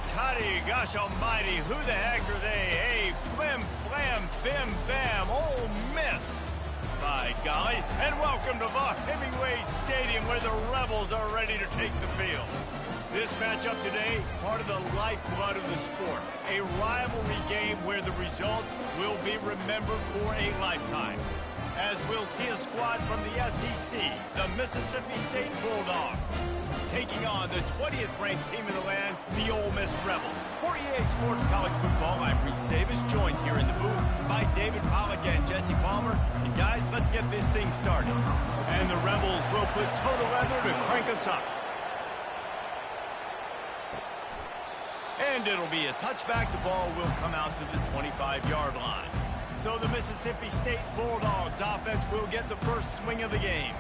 toddy, gosh almighty, who the heck are they? Hey, flim, flam, bim, bam, Ole Miss. By golly, and welcome to Vaught Hemingway Stadium where the Rebels are ready to take the field. This matchup today, part of the lifeblood of the sport. A rivalry game where the results will be remembered for a lifetime. As we'll see a squad from the SEC, the Mississippi State Bulldogs, taking on the 20th ranked team in the land, the Ole Miss Rebels. For EA Sports College Football, I'm Reese Davis, joined here in the booth by David Pollack and Jesse Palmer. And guys, let's get this thing started. And the Rebels will put total leather to crank us up. And it'll be a touchback. The ball will come out to the 25-yard line. So the Mississippi State Bulldogs offense will get the first swing of the game.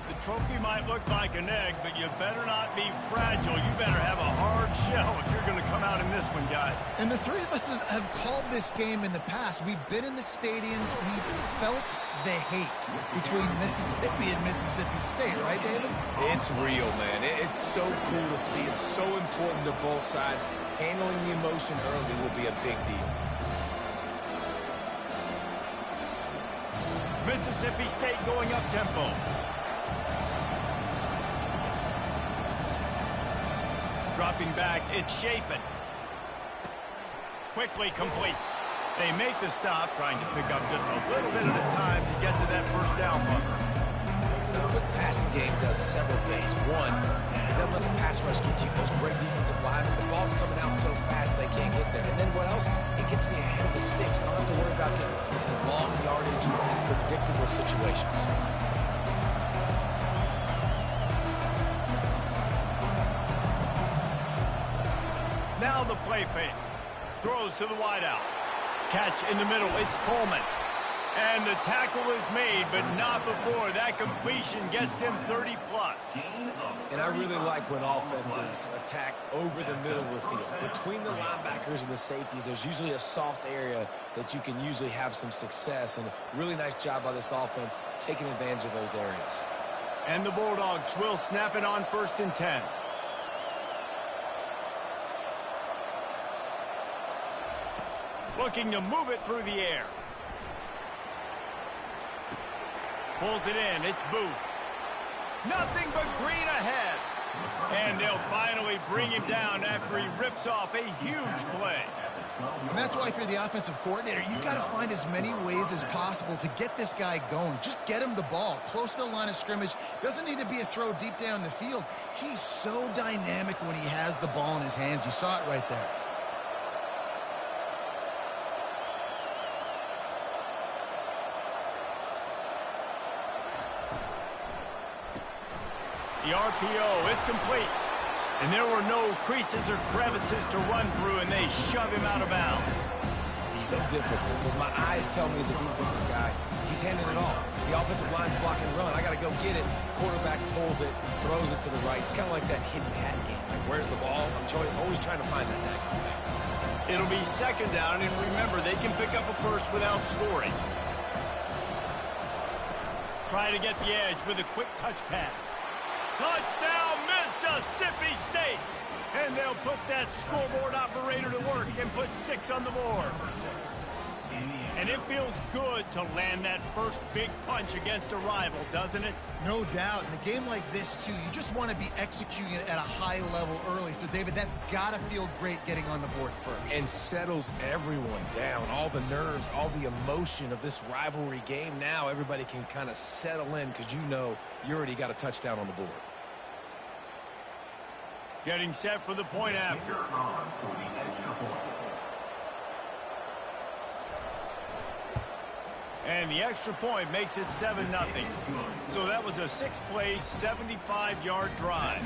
The trophy might look like an egg, but you better not be fragile. You better have a hard shell if you're going to come out in this one, guys. And the three of us have called this game in the past. We've been in the stadiums. We've felt the hate between Mississippi and Mississippi State, right, David? It's real, man. It's so cool to see. It's so important to both sides. Handling the emotion early will be a big deal. Mississippi State going up tempo. Dropping back, it's Chapin. Quickly complete. They make the stop, trying to pick up just a little bit at a time to get to that first down bunker. The quick passing game does several things. One, it doesn't let the pass rush get you those great defensive linemen. The ball's coming out so fast they can't get there. And then what else? It gets me ahead of the sticks. I don't have to worry about getting in long yardage and predictable situations. Now the play fake. Throws to the wideout. Catch in the middle. It's Coleman. And the tackle is made, but not before that completion gets him 30-plus. And I really like when offenses attack over the middle of the field. Between the linebackers and the safeties, there's usually a soft area that you can usually have some success. And really nice job by this offense taking advantage of those areas. And the Bulldogs will snap it on 1st and 10. Looking to move it through the air. Pulls it in. It's Booth. Nothing but green ahead. And they'll finally bring him down after he rips off a huge play. And that's why if you're the offensive coordinator, you've got to find as many ways as possible to get this guy going. Just get him the ball close to the line of scrimmage. Doesn't need to be a throw deep down the field. He's so dynamic when he has the ball in his hands. You saw it right there. The RPO, it's complete. And there were no creases or crevices to run through, and they shove him out of bounds. So difficult because my eyes tell me as a defensive guy, he's handing it off. The offensive line's blocking run. I got to go get it. Quarterback pulls it, throws it to the right. It's kind of like that hidden hat game. Like, where's the ball? I'm always trying to find that guy. It'll be 2nd down, and remember, they can pick up a first without scoring. Try to get the edge with a quick touch pass. Touchdown, Mississippi State! And they'll put that scoreboard operator to work and put 6 on the board. And it feels good to land that first big punch against a rival, doesn't it? No doubt. In a game like this, too, you just want to be executing it at a high level early. So, David, that's got to feel great getting on the board first. And settles everyone down. All the nerves, all the emotion of this rivalry game. Now everybody can kind of settle in because you know you already got a touchdown on the board. Getting set for the point after. And the extra point makes it 7-0. So that was a 6-play, 75-yard drive.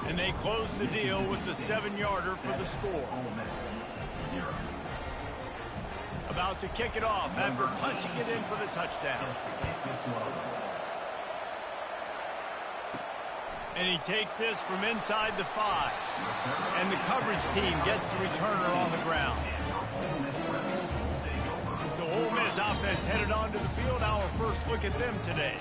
And they close the deal with the 7-yarder for the score. About to kick it off after punching it in for the touchdown. And he takes this from inside the 5. And the coverage team gets the returner on the ground. So Ole Miss This offense headed onto the field. Our first look at them today.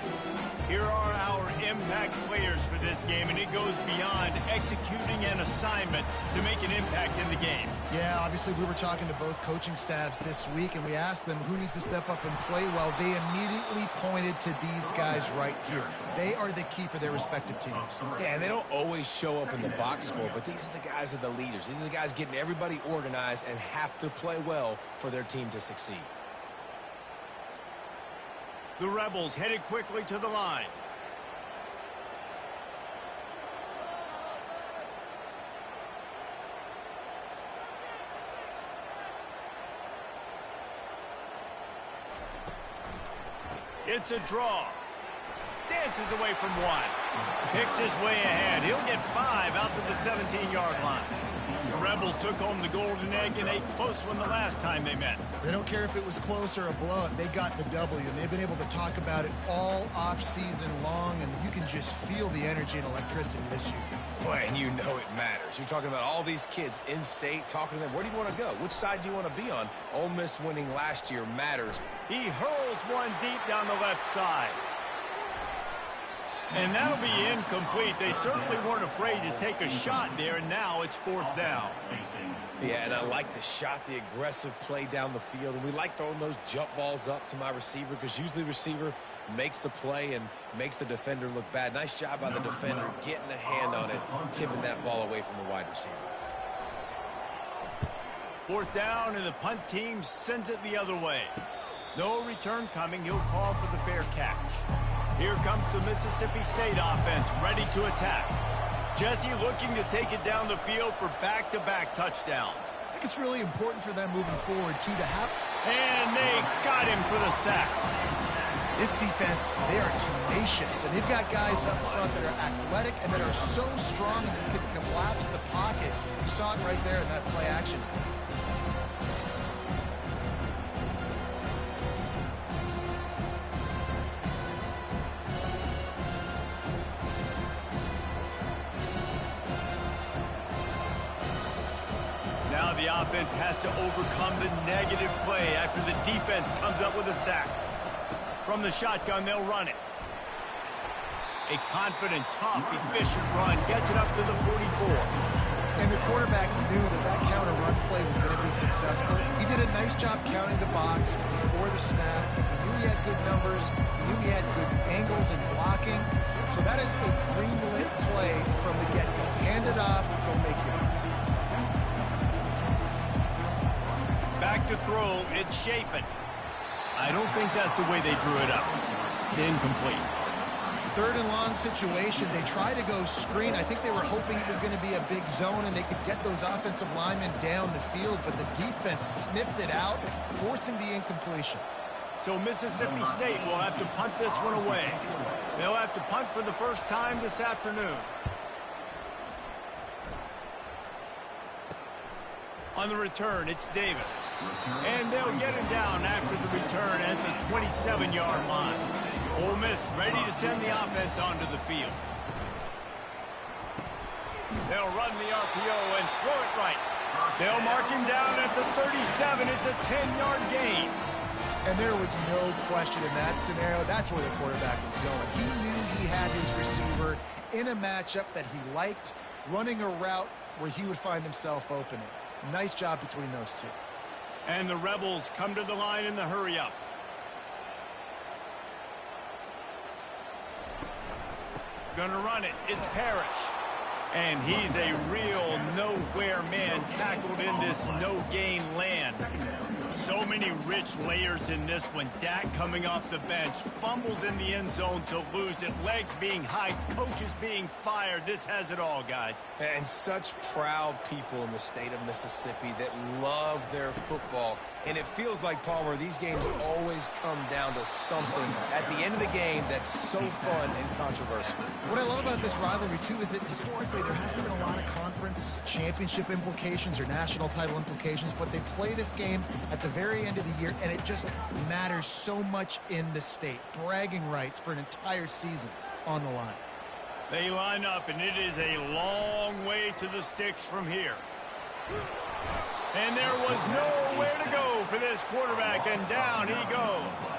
Here are our impact players for this game, and it goes beyond executing an assignment to make an impact in the game. Yeah, obviously we were talking to both coaching staffs this week, and we asked them who needs to step up and play well. They immediately pointed to these guys right here. They are the key for their respective teams. Yeah, and they don't always show up in the box score, but these are the guys that are the leaders. These are the guys getting everybody organized and have to play well for their team to succeed. The Rebels headed quickly to the line. It's a draw. Dances away from one. Picks his way ahead. He'll get 5 out to the 17-yard line. The Rebels took home the golden egg in a close one the last time they met. They don't care if it was close or a blowout. They got the W, and they've been able to talk about it all off-season long, and you can just feel the energy and electricity this year. Boy, and you know it matters. You're talking about all these kids in state, talking to them. Where do you want to go? Which side do you want to be on? Ole Miss winning last year matters. He hurls one deep down the left side. And that'll be incomplete. They certainly weren't afraid to take a shot there, and now it's 4th down. Yeah, and I like the shot, the aggressive play down the field. And we like throwing those jump balls up to my receiver because usually the receiver makes the play and makes the defender look bad. Nice job by the defender getting a hand on it, tipping that ball away from the wide receiver. 4th down, and the punt team sends it the other way. No return coming. He'll call for the fair catch. Here comes the Mississippi State offense, ready to attack. Jesse looking to take it down the field for back-to-back touchdowns. I think it's really important for them moving forward, too, to have... And they got him for the sack. This defense, they are tenacious, and they've got guys up front that are athletic and that are so strong and can collapse the pocket. You saw it right there in that play action. Now the offense has to overcome the negative play after the defense comes up with a sack. From the shotgun, they'll run it. A confident, tough, efficient run gets it up to the 44. And the quarterback knew that that counter run play was going to be successful. He did a nice job counting the box before the snap. He knew he had good numbers. He knew he had good angles and blocking. So that is a green-lit play from the get-go. Hand it off, go make your hits. Back to throw, it's Shapen. I don't think that's the way they drew it up. Incomplete. 3rd and long situation. They try to go screen. I think they were hoping it was going to be a big zone and they could get those offensive linemen down the field, but the defense sniffed it out, forcing the incompletion. So Mississippi State will have to punt this one away. They'll have to punt for the first time this afternoon. On the return, it's Davis. And they'll get him down after the return at the 27-yard line. Ole Miss ready to send the offense onto the field. They'll run the RPO and throw it right. They'll mark him down at the 37. It's a 10-yard gain. And there was no question in that scenario. That's where the quarterback was going. He knew he had his receiver in a matchup that he liked, running a route where he would find himself opening. Nice job between those two. And the Rebels come to the line in the hurry-up. Gonna run it. It's Parrish. And he's a real nowhere man tackled in this no-gain land. So many rich layers in this one. Dak coming off the bench. Fumbles in the end zone to lose it. Legs being hiked. Coaches being fired. This has it all, guys. And such proud people in the state of Mississippi that love their football. And it feels like, Palmer, these games always come down to something at the end of the game that's so fun and controversial. What I love about this rivalry, too, is that historically there hasn't been a lot of conference championship implications or national title implications, but they play this game at the very end of the year, and it just matters so much in the state. Bragging rights for an entire season on the line. They line up, and it is a long way to the sticks from here. And there was nowhere to go for this quarterback, and down he goes.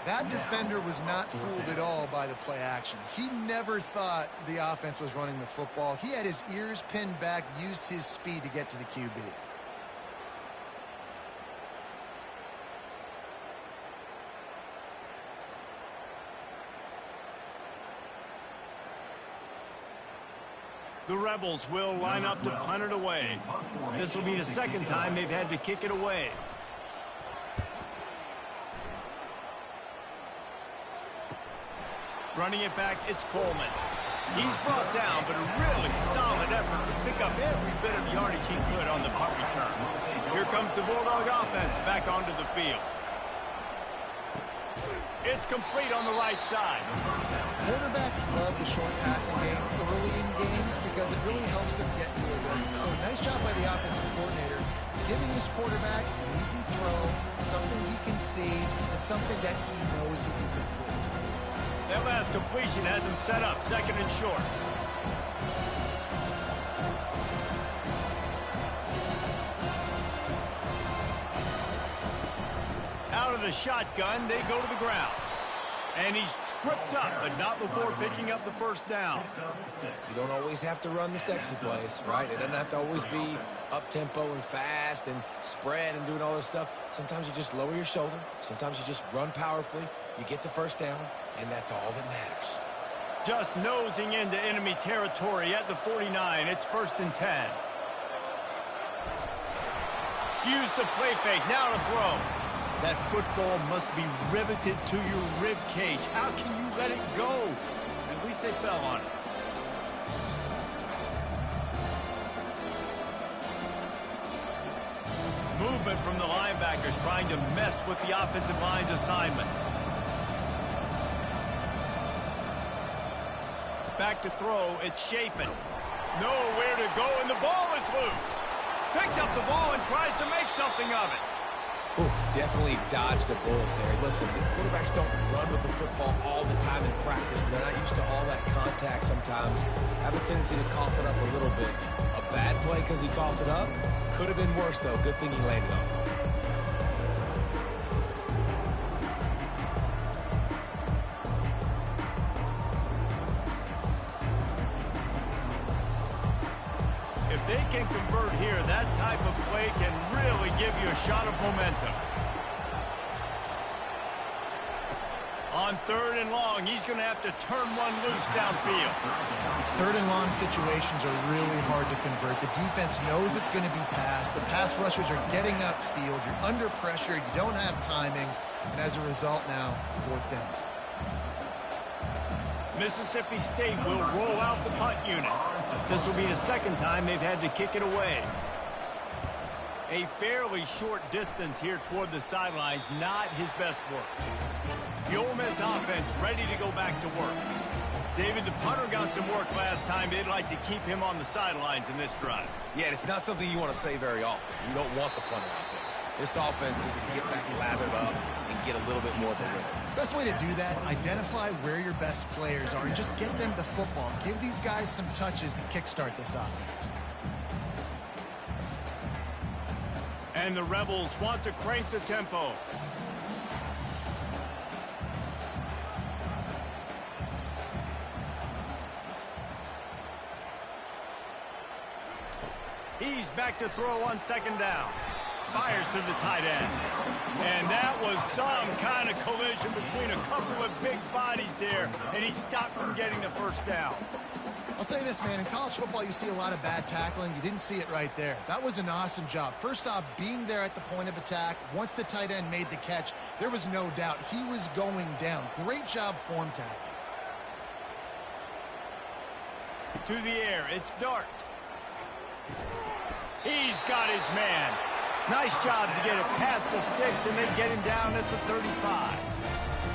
That defender was not fooled at all by the play action. He never thought the offense was running the football. He had his ears pinned back, used his speed to get to the QB. The Rebels will line up to punt it away. This will be the second time they've had to kick it away. Running it back, it's Coleman. He's brought down, but a really solid effort to pick up every bit of yardage he could on the punt return. Here comes the Bulldog offense back onto the field. It's complete on the right side. Quarterbacks love the short passing game early in games because it really helps them get to a run. So nice job by the offensive coordinator giving his quarterback an easy throw, something he can see, and something that he knows he can complete. That last completion has him set up, second and short. Out of the shotgun, they go to the ground. And he's tripped up, but not before picking up the first down. You don't always have to run the sexy plays, right? It doesn't have to always be up-tempo and fast and spread and doing all this stuff. Sometimes you just lower your shoulder. Sometimes you just run powerfully. You get the first down, and that's all that matters. Just nosing into enemy territory at the 49. It's 1st and 10. Use the play fake. Now to throw. That football must be riveted to your rib cage. How can you let it go? At least they fell on it. Movement from the linebackers trying to mess with the offensive line's assignments. Back to throw. It's Shapen. Nowhere to go, and the ball is loose. Picks up the ball and tries to make something of it. Ooh, definitely dodged a bullet there. Listen, the quarterbacks don't run with the football all the time in practice. They're not used to all that contact sometimes. Have a tendency to cough it up a little bit. A bad play because he coughed it up? Could have been worse, though. Good thing he landed on it. If they can convert here, that type of play can really give you a shot of momentum. On 3rd and long, he's going to have to turn one loose downfield. 3rd and long situations are really hard to convert. The defense knows it's going to be passed. The pass rushers are getting upfield. You're under pressure. You don't have timing. And as a result now, 4th down. Mississippi State will roll out the punt unit. This will be the second time they've had to kick it away. A fairly short distance here toward the sidelines, not his best work. The Ole Miss offense ready to go back to work. David, the punter got some work last time. They'd like to keep him on the sidelines in this drive. Yeah, it's not something you want to say very often. You don't want the punter out there. This offense needs to get back lathered up and get a little bit more of a rhythm. Best way to do that, identify where your best players are and just get them the football. Give these guys some touches to kickstart this offense. And the Rebels want to crank the tempo. He's back to throw on 2nd down. Fires to the tight end. And that was some kind of collision between a couple of big bodies there, and he stopped from getting the first down. I'll say this, man. In college football, you see a lot of bad tackling. You didn't see it right there. That was an awesome job. First off, being there at the point of attack. Once the tight end made the catch, there was no doubt he was going down. Great job form tackling. To the air, it's Dart. He's got his man. Nice job to get it past the sticks, and they get him down at the 35.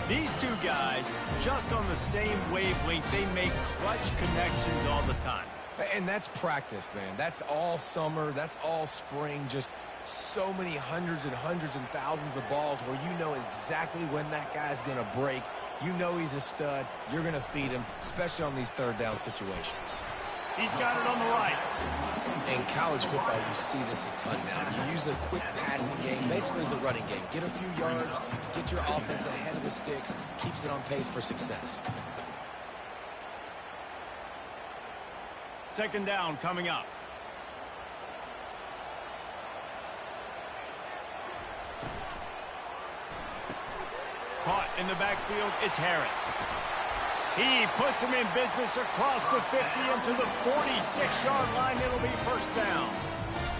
These two guys, just on the same wavelength, they make clutch connections all the time. And that's practice, man. That's all summer. That's all spring. Just so many hundreds and thousands of balls where you know exactly when that guy's going to break. You know he's a stud. You're going to feed him, especially on these 3rd down situations. He's got it on the right. In college football, you see this a ton now. You use a quick passing game, basically as the running game. Get a few yards, get your offense ahead of the sticks, keeps it on pace for success. Second down coming up. Caught in the backfield, it's Harris. He puts him in business across the 50 into the 46-yard line. It'll be first down.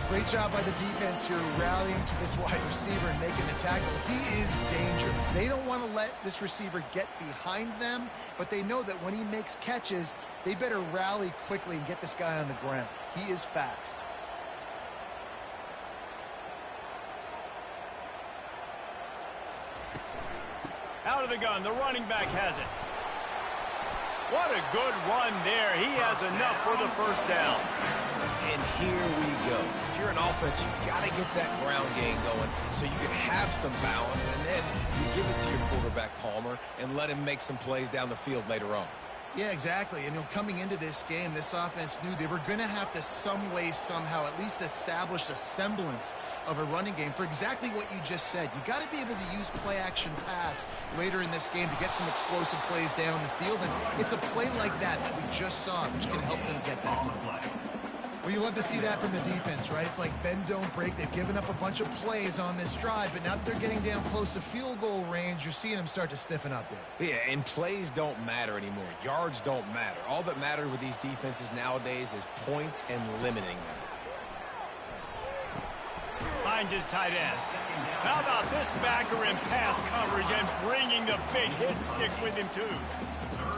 Great job by the defense here rallying to this wide receiver and making the tackle. He is dangerous. They don't want to let this receiver get behind them, but they know that when he makes catches, they better rally quickly and get this guy on the ground. He is fast. Out of the gun, the running back has it. What a good run there. He has enough for the first down. And here we go. If you're an offense, you got to get that ground game going so you can have some balance, and then you give it to your quarterback, Palmer, and let him make some plays down the field later on. Yeah, exactly. And coming into this game, this offense knew they were going to have to some way, somehow, at least establish a semblance of a running game for exactly what you just said. You got to be able to use play-action pass later in this game to get some explosive plays down the field. And it's a play like that we just saw, which can help them get that going. Well, you love to see that from the defense, right? It's like bend, don't break. They've given up a bunch of plays on this drive, but now that they're getting down close to field goal range, you're seeing them start to stiffen up there. Yeah, and plays don't matter anymore. Yards don't matter. All that matters with these defenses nowadays is points and limiting them. Finds his tight end. How about this backer in pass coverage and bringing the big hit stick with him, too?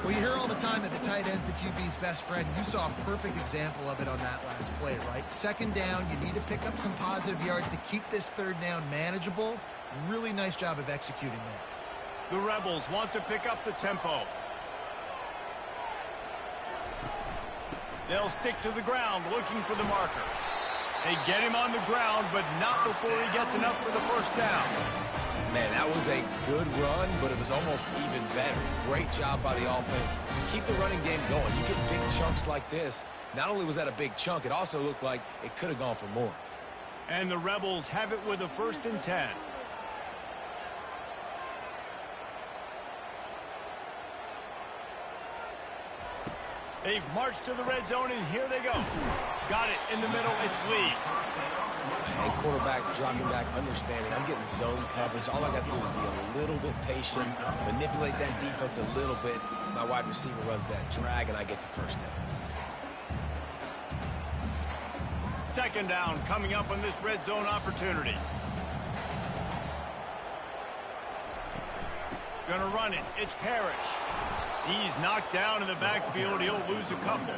Well, you hear all the time that the tight end's the QB's best friend. You saw a perfect example of it on that last play, right? Second down, you need to pick up some positive yards to keep this third down manageable. Really nice job of executing that. The Rebels want to pick up the tempo. They'll stick to the ground looking for the marker. They get him on the ground, but not before he gets enough for the first down. Man, that was a good run, but it was almost even better. Great job by the offense. Keep the running game going. You get big chunks like this. Not only was that a big chunk, it also looked like it could have gone for more. And the Rebels have it with a 1st and 10. They've marched to the red zone, and here they go. Got it in the middle. It's Lee. And quarterback dropping back, understanding I'm getting zone coverage. All I got to do is be a little bit patient, manipulate that defense a little bit. My wide receiver runs that drag, and I get the first down. Second down coming up on this red zone opportunity. Gonna run it. It's Parrish. He's knocked down in the backfield. He'll lose a couple.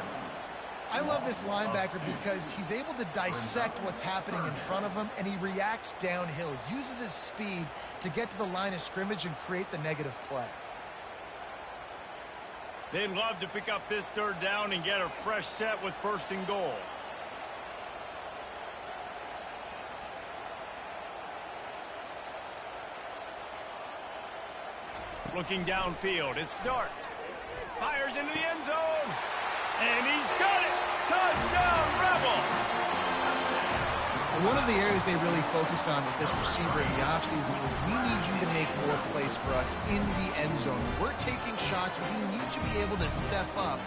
I love this linebacker because he's able to dissect what's happening in front of him, and he reacts downhill, uses his speed to get to the line of scrimmage and create the negative play. They'd love to pick up this third down and get a fresh set with 1st and goal. Looking downfield, it's Dart. Fires into the end zone. And he's got it! Touchdown, Rebels! One of the areas they really focused on with this receiver in the offseason was we need you to make more plays for us in the end zone. We're taking shots. We need you to be able to step up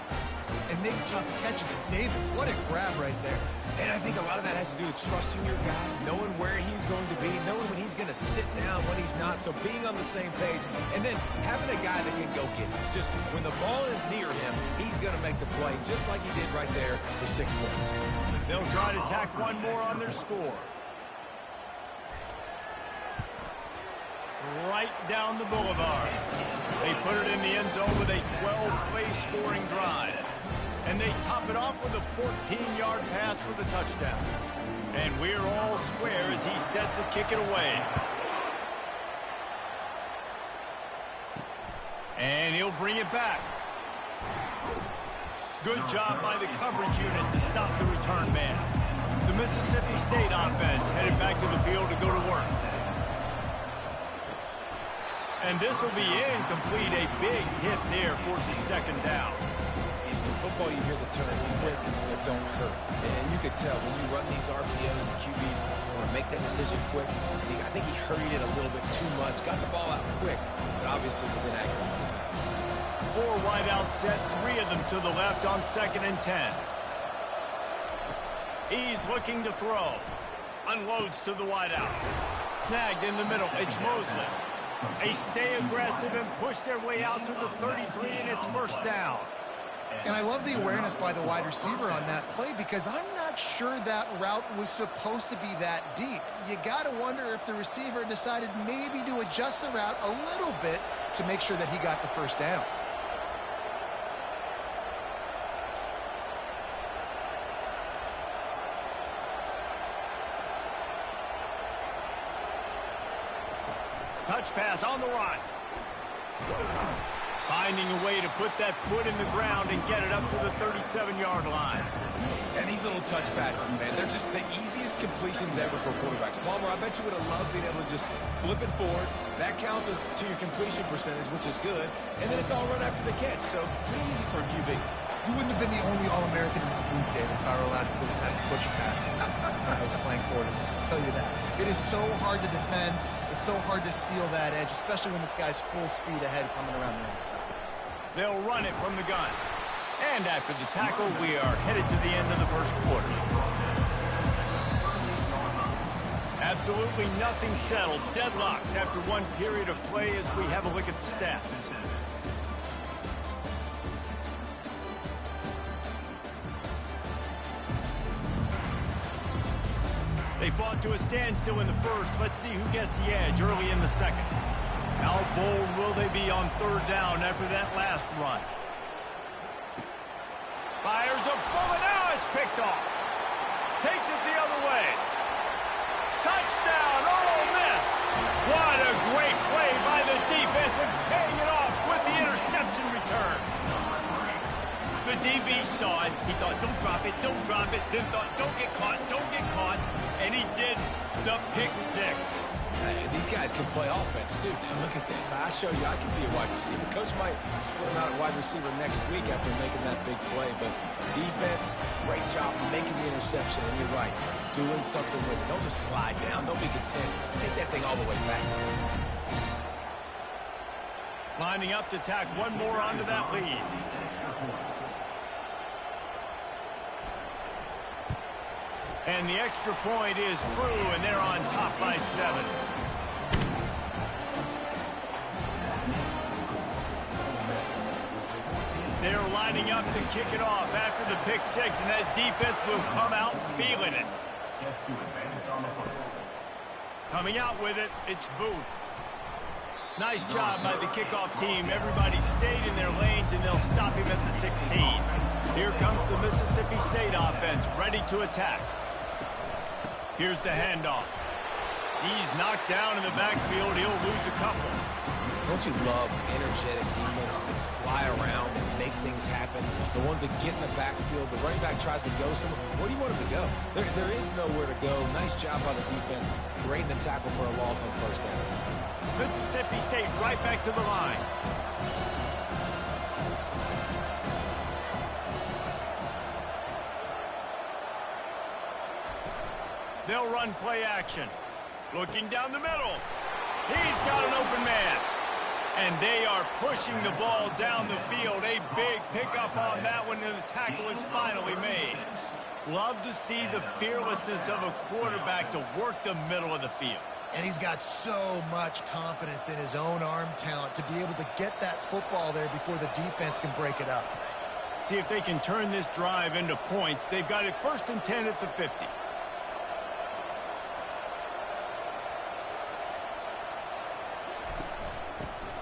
and make tough catches. And David, what a grab right there. And I think a lot of that has to do with trusting your guy, knowing where he's going to be, knowing when he's going to sit down, when he's not, so being on the same page, and then having a guy that can go get it. Just when the ball is near him, he's going to make the play, just like he did right there for 6 points. They'll try to tack one more on their score. Right down the boulevard. They put it in the end zone with a 12-play scoring drive. And they top it off with a 14-yard pass for the touchdown. And we're all square as he's set to kick it away. And he'll bring it back. Good job by the coverage unit to stop the return man. The Mississippi State offense headed back to the field to go to work. And this will be incomplete. A big hit there forces 2nd down. football, you hear the term quick but don't hurt. And you could tell when you run these RPOs, the QBs want to make that decision quick. I think he hurried it a little bit too much, got the ball out quick, but obviously was inaccurate on his pass. 4 wide out set, 3 of them to the left on 2nd and 10. He's looking to throw. Unloads to the wide out. Snagged in the middle. It's Mosley. They stay aggressive and push their way out to the 33, and it's first down. And I love the awareness by the wide receiver on that play because I'm not sure that route was supposed to be that deep. You got to wonder if the receiver decided maybe to adjust the route a little bit to make sure that he got the first down. Touch pass on the run. Finding a way to put that foot in the ground and get it up to the 37-yard line. And these little touch passes, man, they're just the easiest completions ever for quarterbacks. Palmer, I bet you would have loved being able to just flip it forward. That counts as to your completion percentage, which is good. And then it's all run after the catch, so pretty easy for a QB. You wouldn't have been the only All-American in this booth, Dave, if I were allowed to do the kind of push passes when I was playing quarterback. I'll tell you that. It is so hard to defend. It's so hard to seal that edge, especially when this guy's full speed ahead coming around the outside. They'll run it from the gun. And after the tackle, we are headed to the end of the first quarter. Absolutely nothing settled. Deadlocked after one period of play as we have a look at the stats. They fought to a standstill in the first. Let's see who gets the edge early in the second. How bold will they be on 3rd down after that last run? Fires a bullet. Now it's picked off. Takes it the other way. Touchdown, Ole Miss. What a great play by the defense and paying it off with the interception return. The DB saw it. He thought, don't drop it, don't drop it. Then thought, don't get caught, don't get caught. And he didn't. The pick 6. These guys can play offense, too. Now, look at this. I show you I can be a wide receiver. Coach might split him out at wide receiver next week after making that big play. But defense, great job making the interception. And you're right, doing something with it. Don't just slide down. Don't be content. Take that thing all the way back. Lining up to tack one more onto that lead. And the extra point is true, and they're on top by 7. They're lining up to kick it off after the pick 6, and that defense will come out feeling it. Coming out with it, it's Booth. Nice job by the kickoff team. Everybody stayed in their lanes, and they'll stop him at the 16. Here comes the Mississippi State offense, ready to attack. Here's the handoff. He's knocked down in the backfield. He'll lose a couple. Don't you love energetic defenses that fly around and make things happen? The ones that get in the backfield, the running back tries to go somewhere. Where do you want him to go? There is nowhere to go. Nice job by the defense. Great in the tackle for a loss on 1st down. Mississippi State right back to the line. They'll run play action. Looking down the middle. He's got an open man. And they are pushing the ball down the field. A big pickup on that one, and the tackle is finally made. Love to see the fearlessness of a quarterback to work the middle of the field. And he's got so much confidence in his own arm talent to be able to get that football there before the defense can break it up. See if they can turn this drive into points. They've got it 1st and 10 at the 50.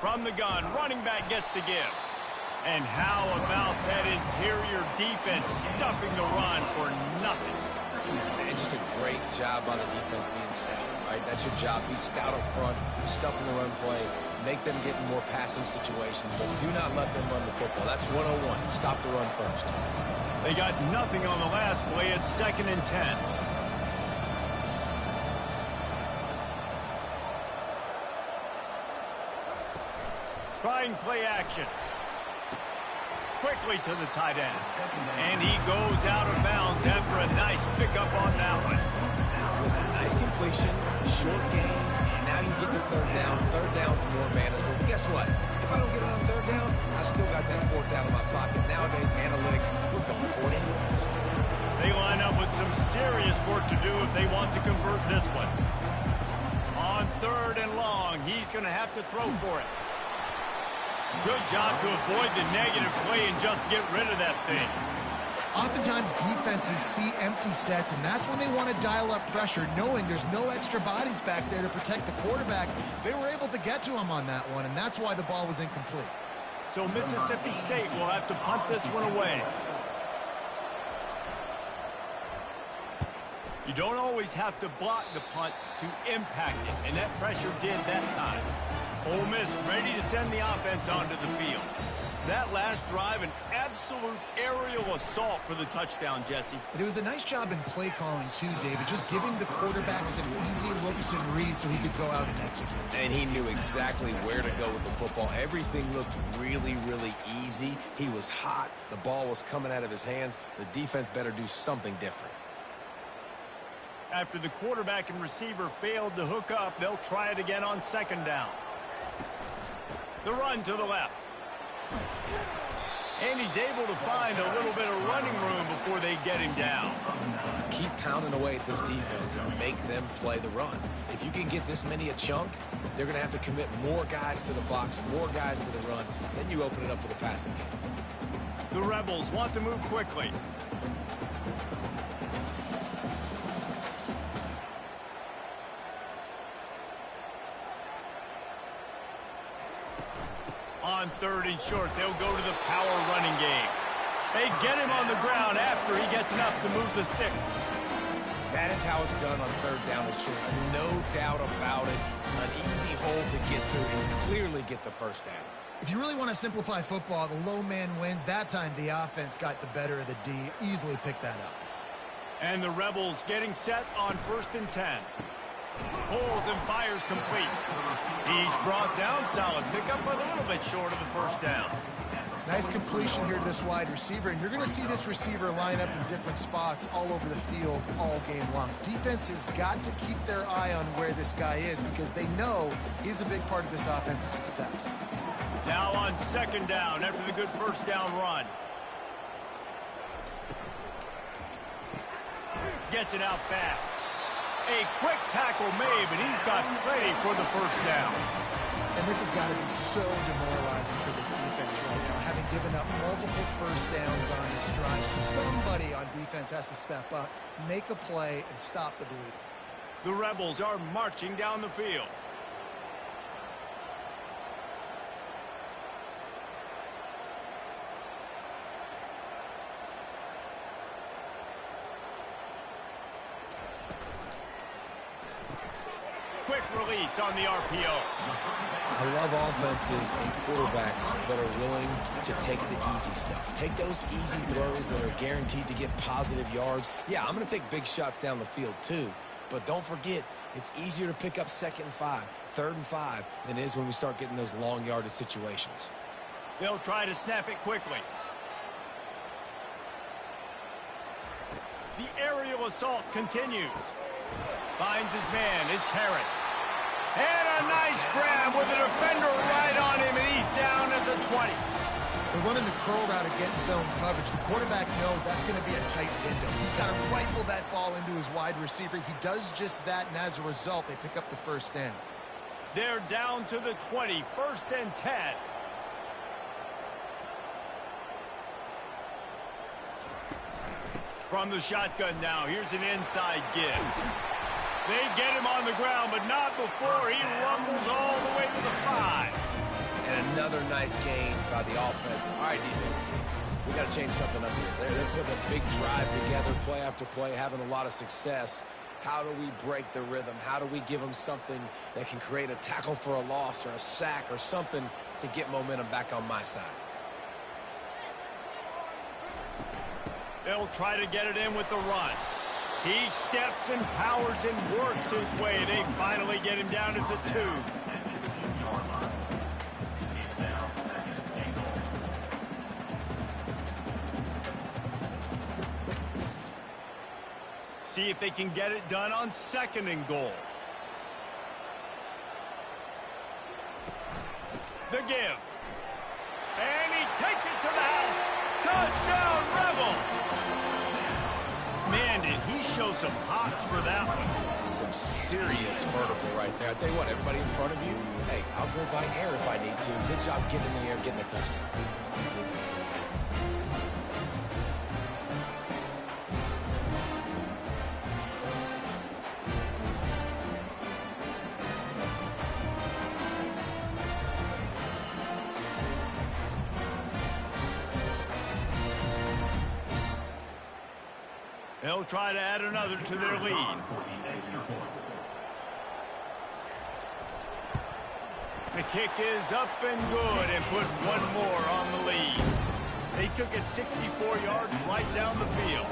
From the gun, running back gets to give. And how about that interior defense stuffing the run for nothing? And just a great job by the defense being stout, right? That's your job. Be stout up front, stuffing the run play, make them get in more passing situations, but do not let them run the football. That's 101. Stop the run first. They got nothing on the last play. It's 2nd and 10. Trying play action. quickly to the tight end. And he goes out of bounds after a nice pickup on that one. Listen, nice completion, short game. Now you get to third down. Third down's more manageable. But guess what? If I don't get it on third down, I still got that fourth down in my pocket. Nowadays, analytics, we're going for it anyways. They line up with some serious work to do if they want to convert this one. On third and long, he's going to have to throw for it. Good job to avoid the negative play and just get rid of that thing. Oftentimes, defenses see empty sets, and that's when they want to dial up pressure, knowing there's no extra bodies back there to protect the quarterback. They were able to get to him on that one, and that's why the ball was incomplete. So Mississippi State will have to punt this one away. You don't always have to block the punt to impact it, and that pressure did that time. Ole Miss ready to send the offense onto the field. That last drive, an absolute aerial assault for the touchdown, Jesse. But it was a nice job in play calling too, David, just giving the quarterback some easy looks and reads so he could go out and execute. And he knew exactly where to go with the football. Everything looked really, really easy. He was hot. The ball was coming out of his hands. The defense better do something different. After the quarterback and receiver failed to hook up, they'll try it again on second down. The run to the left. And he's able to find a little bit of running room before they get him down. Keep pounding away at this defense and make them play the run. If you can get this many a chunk, they're going to have to commit more guys to the box, more guys to the run. Then you open it up for the passing game. The Rebels want to move quickly. On third and short, they'll go to the power running game. They get him on the ground after he gets enough to move the sticks. That is how it's done on third down and short. No doubt about it. An easy hole to get through and clearly get the first down. If you really want to simplify football, the low man wins. That time the offense got the better of the D. Easily picked that up. And the Rebels getting set on 1st and 10. Pulls and fires complete. He's brought down, solid pickup, but a little bit short of the first down. Nice completion here to this wide receiver, and you're going to see this receiver line up in different spots all over the field all game long. Defense has got to keep their eye on where this guy is because they know he's a big part of this offense's success. Now on second down after the good first down run. Gets it out fast. A quick tackle made, but he's got plenty for the first down. And this has got to be so demoralizing for this defense right now. Having given up multiple first downs on this drive, somebody on defense has to step up, make a play, and stop the bleeding. The Rebels are marching down the field. Quick release on the RPO. I love offenses and quarterbacks that are willing to take the easy stuff. Take those easy throws that are guaranteed to get positive yards. Yeah, I'm going to take big shots down the field too. But don't forget, it's easier to pick up 2nd and 5, 3rd and 5 than it is when we start getting those long yardage situations. They'll try to snap it quickly. The aerial assault continues. Finds his man. It's Harris. And a nice grab with a defender right on him, and he's down at the 20. They're running the curl route against zone coverage. The quarterback knows that's going to be a tight window. He's got to rifle that ball into his wide receiver. He does just that, and as a result, they pick up the first down. They're down to the 20, 1st and 10. From the shotgun now, here's an inside give. They get him on the ground, but not before he rumbles all the way to the 5. And another nice gain by the offense. All right, defense, we got to change something up here. They're putting a big drive together, play after play, having a lot of success. How do we break the rhythm? How do we give them something that can create a tackle for a loss or a sack or something to get momentum back on my side? They'll try to get it in with the run. He steps and powers and works his way. They finally get him down at the 2. See if they can get it done on 2nd and goal. The give. And he takes it to the house. Touchdown, Rebel. Man, did he show some hops for that one. Some serious vertical right there. I tell you what, everybody in front of you, hey, I'll go by air if I need to. Good job getting in the air, getting the touchdown. They'll try to add another to their lead. The kick is up and good and put one more on the lead. They took it 64 yards right down the field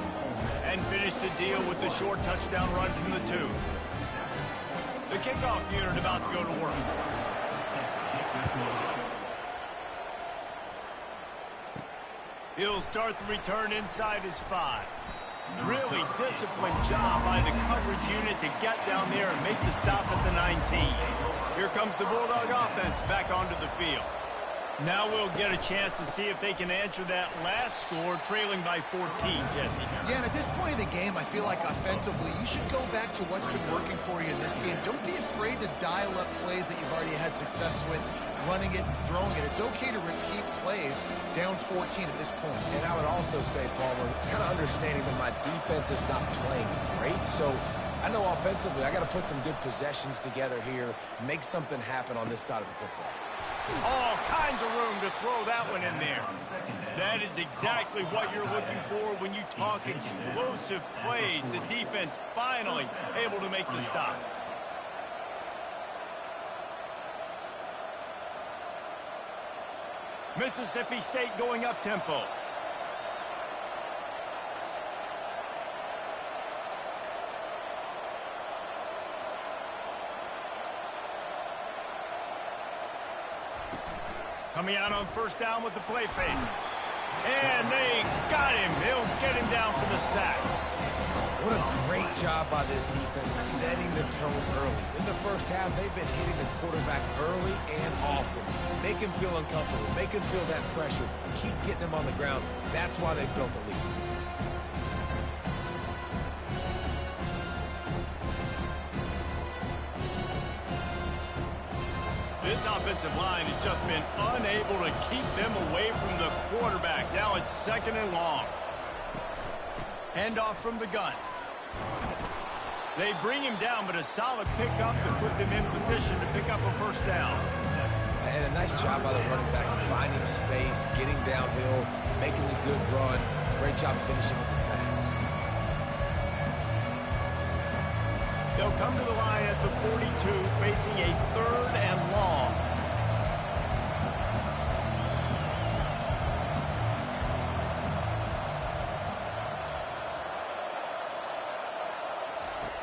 and finished the deal with the short touchdown run from the 2. The kickoff unit about to go to work. He'll start the return inside his 5. Really disciplined job by the coverage unit to get down there and make the stop at the 19. Here comes the Bulldog offense back onto the field. Now we'll get a chance to see if they can answer that last score, trailing by 14, Jesse. Yeah, and at this point of the game, I feel like offensively, you should go back to what's been working for you in this game. Don't be afraid to dial up plays that you've already had success with, running it and throwing it. It's okay to repeat plays down 14 at this point. And I would also say, Palmer, kind of understanding that my defense is not playing great, so I know offensively I got to put some good possessions together here, make something happen on this side of the football. All kinds of room to throw that one in there. That is exactly what you're looking for when you talk explosive plays. The defense finally able to make the stop. Mississippi State going up tempo. Coming out on 1st down with the play fake. And they got him. They'll get him down for the sack. What a great job by this defense setting the tone early. In the first half, they've been hitting the quarterback early and often. Make him feel uncomfortable. Make him feel that pressure. Keep getting him on the ground. That's why they've built a lead. This offensive line has just been unable to keep them away from the quarterback. Now it's 2nd and long. Handoff from the gun. They bring him down, but a solid pickup to put them in position to pick up a 1st down. And a nice job by the running back, finding space, getting downhill, making the good run. Great job finishing with his pads. They'll come to the line at the 42, facing a 3rd and long.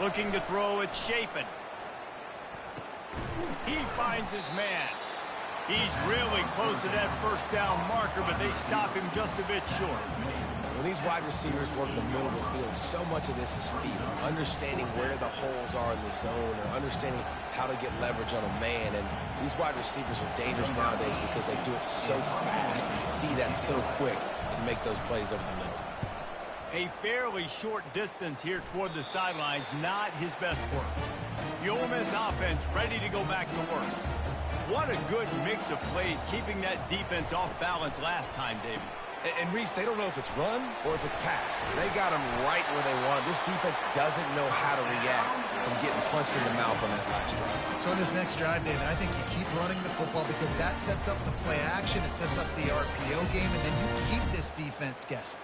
Looking to throw, it's Shapen. He finds his man. He's really close to that 1st down marker, but they stop him just a bit short. When these wide receivers work the middle of the field, so much of this is feel. Understanding where the holes are in the zone or understanding how to get leverage on a man. And these wide receivers are dangerous nowadays because they do it so fast and see that so quick and make those plays over the middle. A fairly short distance here toward the sidelines, not his best work. The Ole Miss offense ready to go back to work. What a good mix of plays, keeping that defense off balance last time, David. And Reese, they don't know if it's run or if it's pass. They got them right where they want them. This defense doesn't know how to react from getting punched in the mouth on that last drive. So in this next drive, David, I think you keep running the football because that sets up the play action, it sets up the RPO game, and then you keep this defense guessing.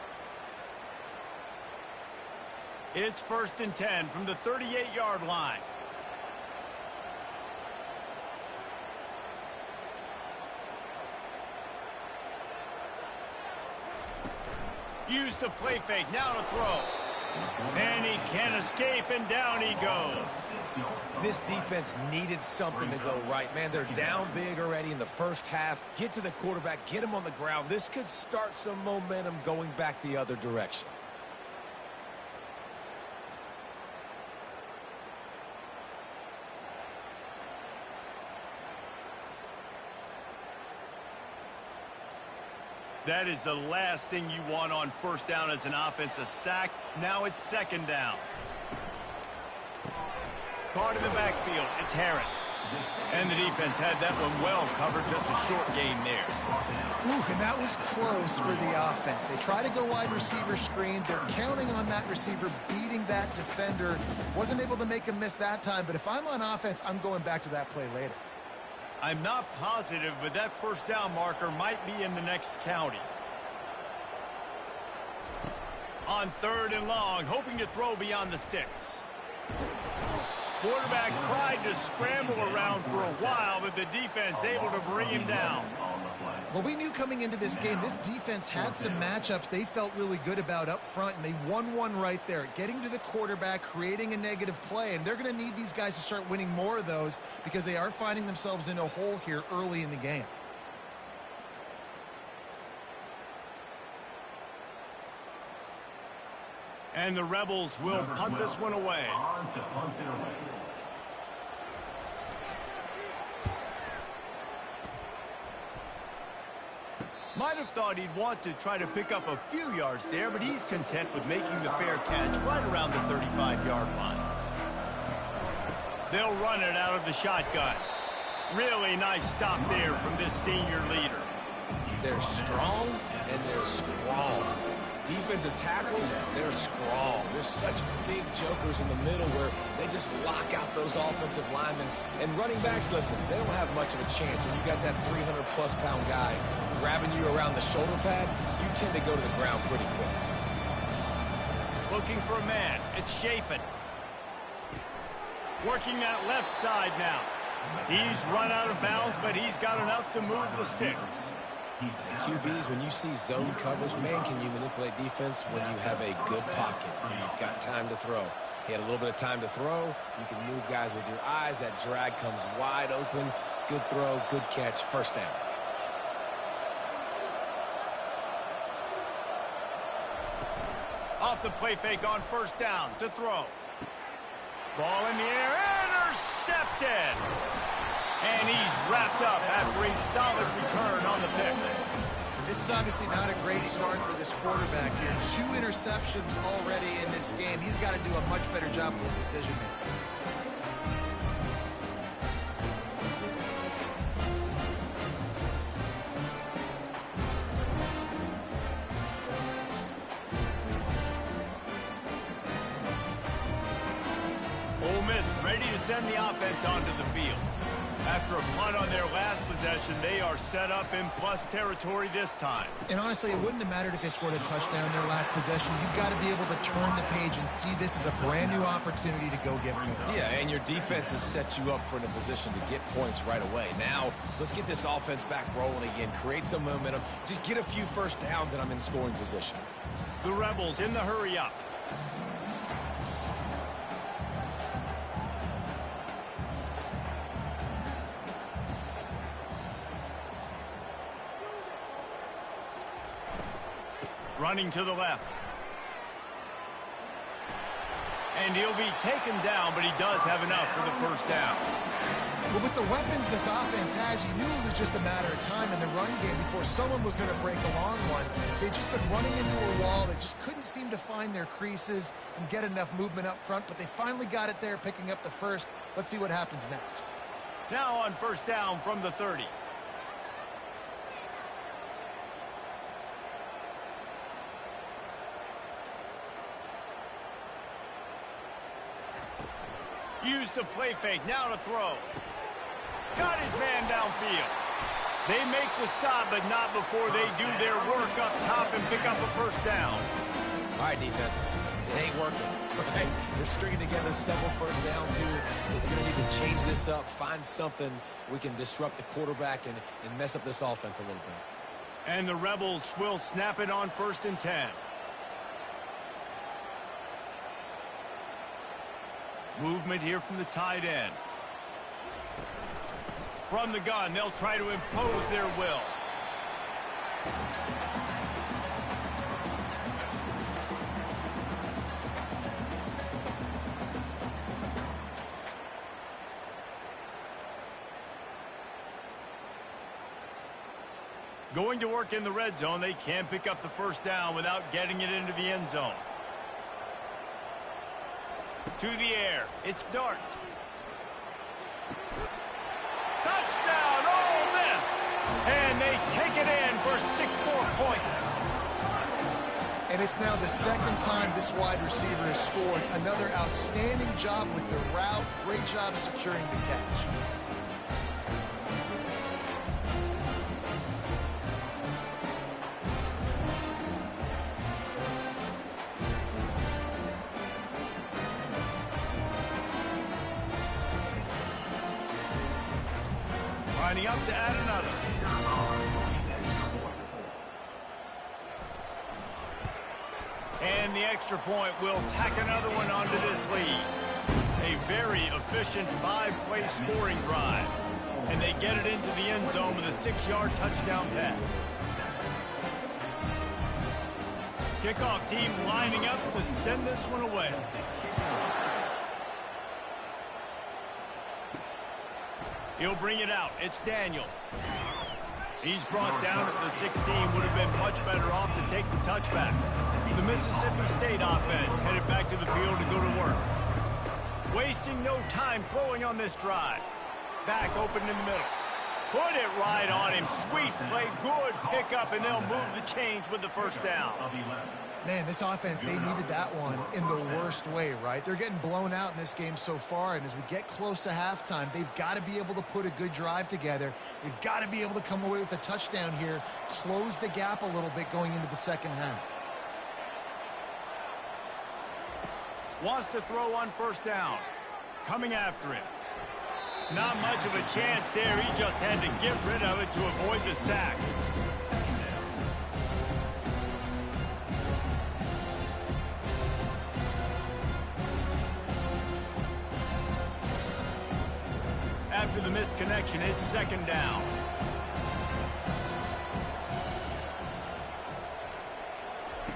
It's 1st and 10 from the 38-yard line. Use the play fake, now to throw. And he can't escape, and down he goes. This defense needed something to go right. Man, they're down big already in the 1st half. Get to the quarterback, get him on the ground. This could start some momentum going back the other direction. That is the last thing you want on first down as an offensive sack. Now it's second down. Caught in the backfield, it's Harris. And the defense had that one well covered, just a short gain there. Ooh, and that was close for the offense. They try to go wide receiver screen. They're counting on that receiver beating that defender. Wasn't able to make him miss that time, but if I'm on offense, I'm going back to that play later. I'm not positive, but that first down marker might be in the next county. On third and long, hoping to throw beyond the sticks. Quarterback tried to scramble around for a while, but the defense able to bring him down. Well, we knew coming into this game, this defense had some matchups they felt really good about up front, and they won one right there, getting to the quarterback, creating a negative play, and they're going to need these guys to start winning more of those because they are finding themselves in a hole here early in the game. And the Rebels will punt this one away. Might have thought he'd want to try to pick up a few yards there, but he's content with making the fair catch right around the 35-yard line. They'll run it out of the shotgun. Really nice stop there from this senior leader. They're strong and they're strong. Defensive tackles, they're strong. There's such big jokers in the middle where they just lock out those offensive linemen. And running backs, listen, they don't have much of a chance. When you got that 300-plus pound guy grabbing you around the shoulder pad, you tend to go to the ground pretty quick. Looking for a man. It's Chapin. Working that left side now. He's run out of bounds, but he's got enough to move the sticks. QBs, when you see zone coverage, man, can you manipulate defense when you have a good pocket and you've got time to throw. He had a little bit of time to throw. You can move guys with your eyes. That drag comes wide open. Good throw, good catch, first down. Off the play fake on first down to throw. Ball in the air, intercepted. And he's wrapped up after a solid return on the pick. This is obviously not a great start for this quarterback here. 2 interceptions already in this game. He's got to do a much better job with his decision-making. Ole Miss ready to send the offense onto the field. After a punt on their last possession, they are set up in plus territory this time. And honestly, it wouldn't have mattered if they scored a touchdown their last possession. You've got to be able to turn the page and see this as a brand new opportunity to go get points. Yeah, and your defense has set you up for in a position to get points right away. Now, let's get this offense back rolling again. Create some momentum. Just get a few first downs, and I'm in scoring position. The Rebels in the hurry-up. Running to the left. And he'll be taken down, but he does have enough for the first down. Well, with the weapons this offense has, you knew it was just a matter of time in the run game before someone was going to break a long one. They've just been running into a wall. They just couldn't seem to find their creases and get enough movement up front, but they finally got it there, picking up the first. Let's see what happens next. Now on first down from the 30. Use the play fake, now to throw. Got his man downfield. They make the stop, but not before they do their work up top and pick up a first down. All right, defense. It ain't working. Right? They're stringing together several first downs here. We're going to need to change this up, find something we can disrupt the quarterback and mess up this offense a little bit. And the Rebels will snap it on 1st and 10. Movement here from the tight end. From the gun, they'll try to impose their will. Going to work in the red zone, they can pick up the first down without getting it into the end zone. To the air, it's Dart. Touchdown, Ole Miss! And they take it in for 6 more points. And it's now the second time this wide receiver has scored. Another outstanding job with the route. Great job securing the catch. Lining up to add another. And the extra point will tack another one onto this lead. A very efficient 5-play scoring drive. And they get it into the end zone with a 6-yard touchdown pass. Kickoff team lining up to send this one away. He'll bring it out. It's Daniels. He's brought down at the 16. Would have been much better off to take the touchback. The Mississippi State offense headed back to the field to go to work. Wasting no time throwing on this drive. Back open in the middle. Put it right on him. Sweet play. Good pickup, and they'll move the chains with the first down. Man, this offense, they needed that one in the worst way, right? They're getting blown out in this game so far, and as we get close to halftime, they've got to be able to put a good drive together. They've got to be able to come away with a touchdown here, close the gap a little bit going into the second half. Wants to throw on first down. Coming after him. Not much of a chance there. He just had to get rid of it to avoid the sack. After the misconnection, it's second down.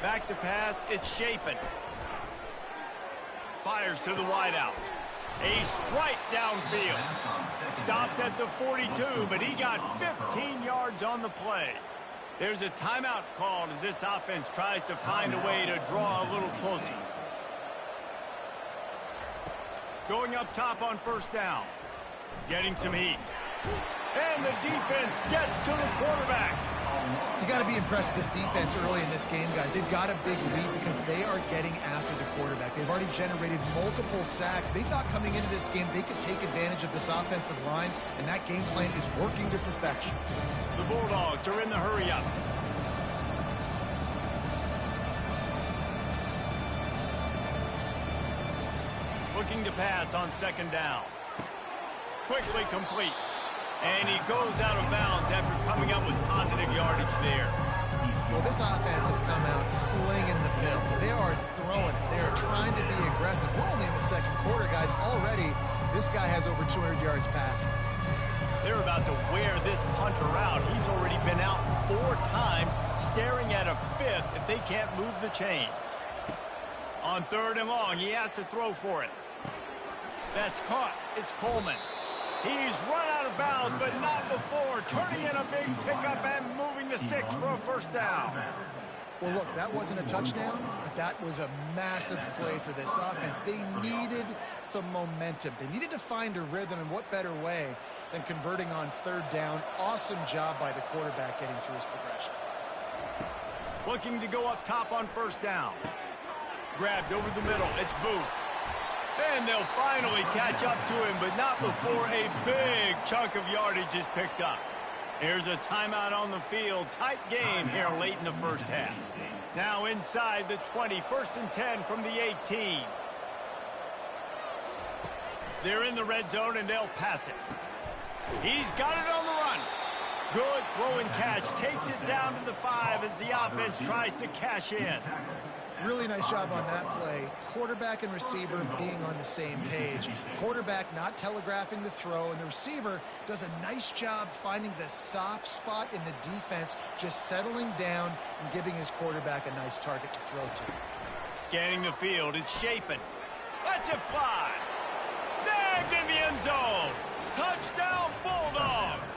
Back to pass, it's Shapen. Fires to the wideout. A strike downfield. Stopped at the 42, but he got 15 yards on the play. There's a timeout called as this offense tries to find a way to draw a little closer. Going up top on first down. Getting some heat. And the defense gets to the quarterback. You got to be impressed with this defense early in this game, guys. They've got a big lead because they are getting after the quarterback. They've already generated multiple sacks. They thought coming into this game they could take advantage of this offensive line, and that game plan is working to perfection. The Bulldogs are in the hurry-up. Looking to pass on second down. Quickly complete. And he goes out of bounds after coming up with positive yardage there. Well, this offense has come out slinging the bill. They are throwing it. They are trying to be aggressive. We're only in the second quarter, guys. Already, this guy has over 200 yards passing. They're about to wear this punter out. He's already been out 4 times, staring at a 5th if they can't move the chains. On third and long, he has to throw for it. That's caught. It's Coleman. He's run out of bounds, but not before turning in a big pickup and moving the sticks for a first down. Well, look, that wasn't a touchdown, but that was a massive play for this offense. They needed some momentum. They needed to find a rhythm, and what better way than converting on third down. Awesome job by the quarterback getting through his progression. Looking to go up top on first down. Grabbed over the middle. It's Booth. And they'll finally catch up to him, but not before a big chunk of yardage is picked up. Here's a timeout on the field. Tight game here late in the first half. Now inside the 20, 1st and 10 from the 18. They're in the red zone, and they'll pass it. He's got it on the run. Good throw and catch. Takes it down to the 5 as the offense tries to cash in. Really nice job on that play. Quarterback and receiver being on the same page. Quarterback not telegraphing the throw, and the receiver does a nice job finding the soft spot in the defense, just settling down and giving his quarterback a nice target to throw to. Scanning the field, it's Shapen. Lets it fly. Snagged in the end zone. Touchdown, Bulldogs.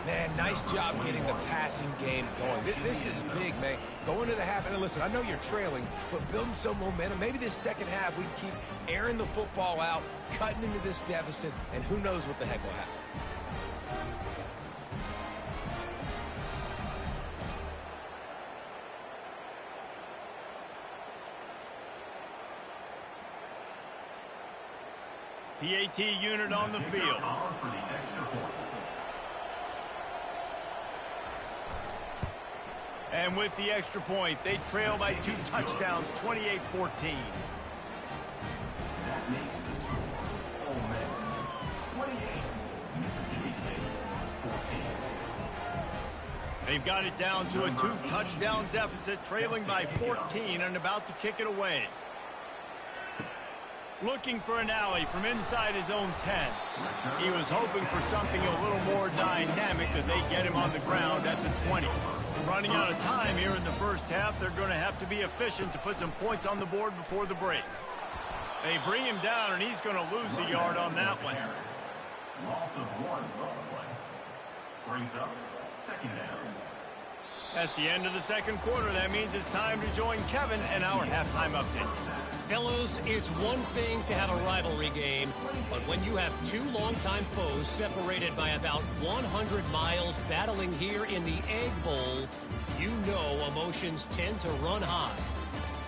Man, nice job getting the passing game going. This is big, man. Going to the half, and listen, I know you're trailing, but building some momentum. Maybe this second half we keep airing the football out, cutting into this deficit, and who knows what the heck will happen. PAT unit on the field. And with the extra point, they trail by 2 touchdowns, 28-14. That makes the score Ole Miss 28, Mississippi State 14. They've got it down to a 2-touchdown deficit, trailing by 14 and about to kick it away. Looking for an alley from inside his own 10. He was hoping for something a little more dynamic that they get him on the ground at the 20. Running out of time here in the first half, they're going to have to be efficient to put some points on the board before the break. They bring him down, and he's going to lose a yard on that one. Loss of 1 play. Brings up second down. That's the end of the second quarter. That means it's time to join Kevin and our halftime update. Fellas, it's one thing to have a rivalry game, but when you have 2 longtime foes separated by about 100 miles battling here in the Egg Bowl, you know emotions tend to run high.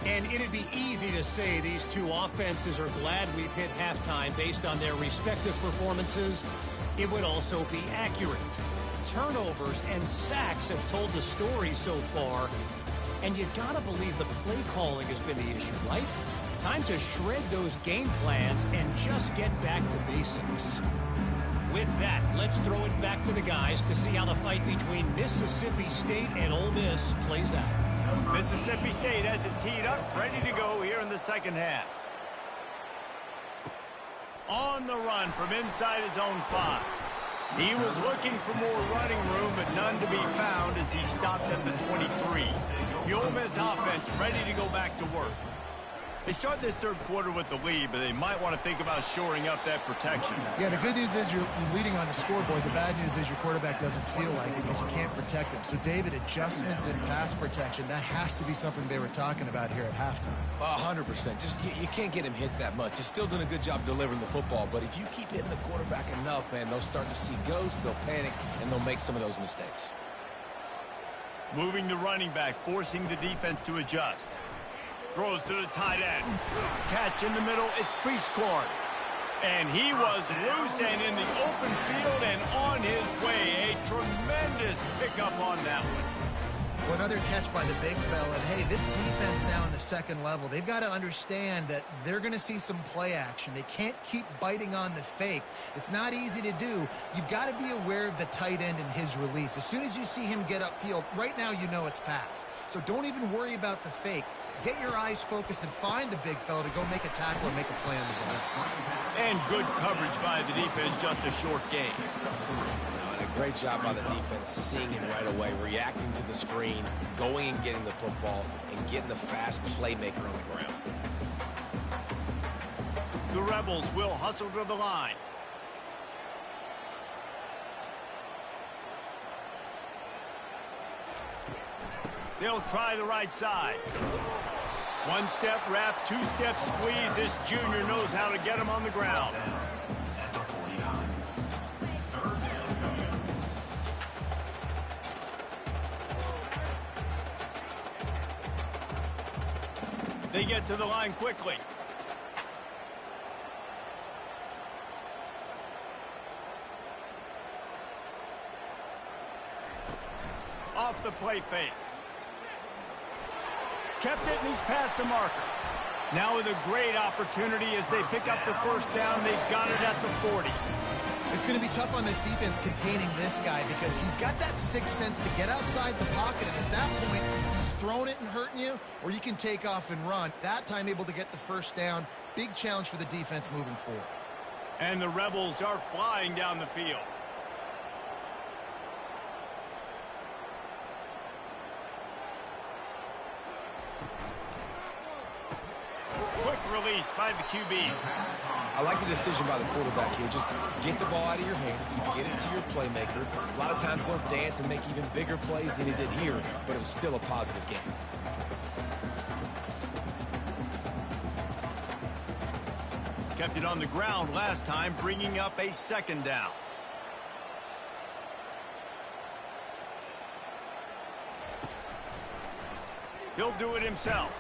And it'd be easy to say these 2 offenses are glad we've hit halftime based on their respective performances. It would also be accurate. Turnovers and sacks have told the story so far, and you gotta believe the play calling has been the issue, right? Time to shred those game plans and just get back to basics. With that, let's throw it back to the guys to see how the fight between Mississippi State and Ole Miss plays out. Mississippi State has it teed up, ready to go here in the second half. On the run from inside his own 5. He was looking for more running room, but none to be found as he stopped at the 23. The Ole Miss offense ready to go back to work. They start this third quarter with the lead, but they might want to think about shoring up that protection. Yeah, the good news is you're leading on the scoreboard. The bad news is your quarterback doesn't feel like it because you can't protect him. So, David, adjustments in pass protection, that has to be something they were talking about here at halftime. 100%. Just you can't get him hit that much. He's still doing a good job delivering the football, but if you keep hitting the quarterback enough, man, they'll start to see ghosts, they'll panic, and they'll make some of those mistakes. Moving the running back, forcing the defense to adjust. Throws to the tight end. Catch in the middle, it's Cleescorn. And he was loose and in the open field and on his way. A tremendous pickup on that one. Well, another catch by the big fella. And, hey, this defense now in the second level, they've got to understand that they're going to see some play action. They can't keep biting on the fake. It's not easy to do. You've got to be aware of the tight end and his release. As soon as you see him get upfield, right now you know it's pass. So don't even worry about the fake. Get your eyes focused and find the big fella to go make a tackle and make a play on the ball. And good coverage by the defense, just a short gain. And a great job by the defense, seeing it right away, reacting to the screen, going and getting the football, and getting the fast playmaker on the ground. The Rebels will hustle to the line. They'll try the right side. 1-step wrap, 2-step squeeze. This junior knows how to get him on the ground. They get to the line quickly. Off the play fake. Kept it, and he's past the marker. Now with a great opportunity as they pick up the first down. They've got it at the 40. It's going to be tough on this defense containing this guy because he's got that sixth sense to get outside the pocket. And at that point, he's throwing it and hurting you, or you can take off and run. That time able to get the first down. Big challenge for the defense moving forward. And the Rebels are flying down the field. Quick release by the QB. I like the decision by the quarterback here. Just get the ball out of your hands. You get it to your playmaker. A lot of times they'll dance and make even bigger plays than he did here, but it was still a positive game. Kept it on the ground last time, bringing up a second down. He'll do it himself.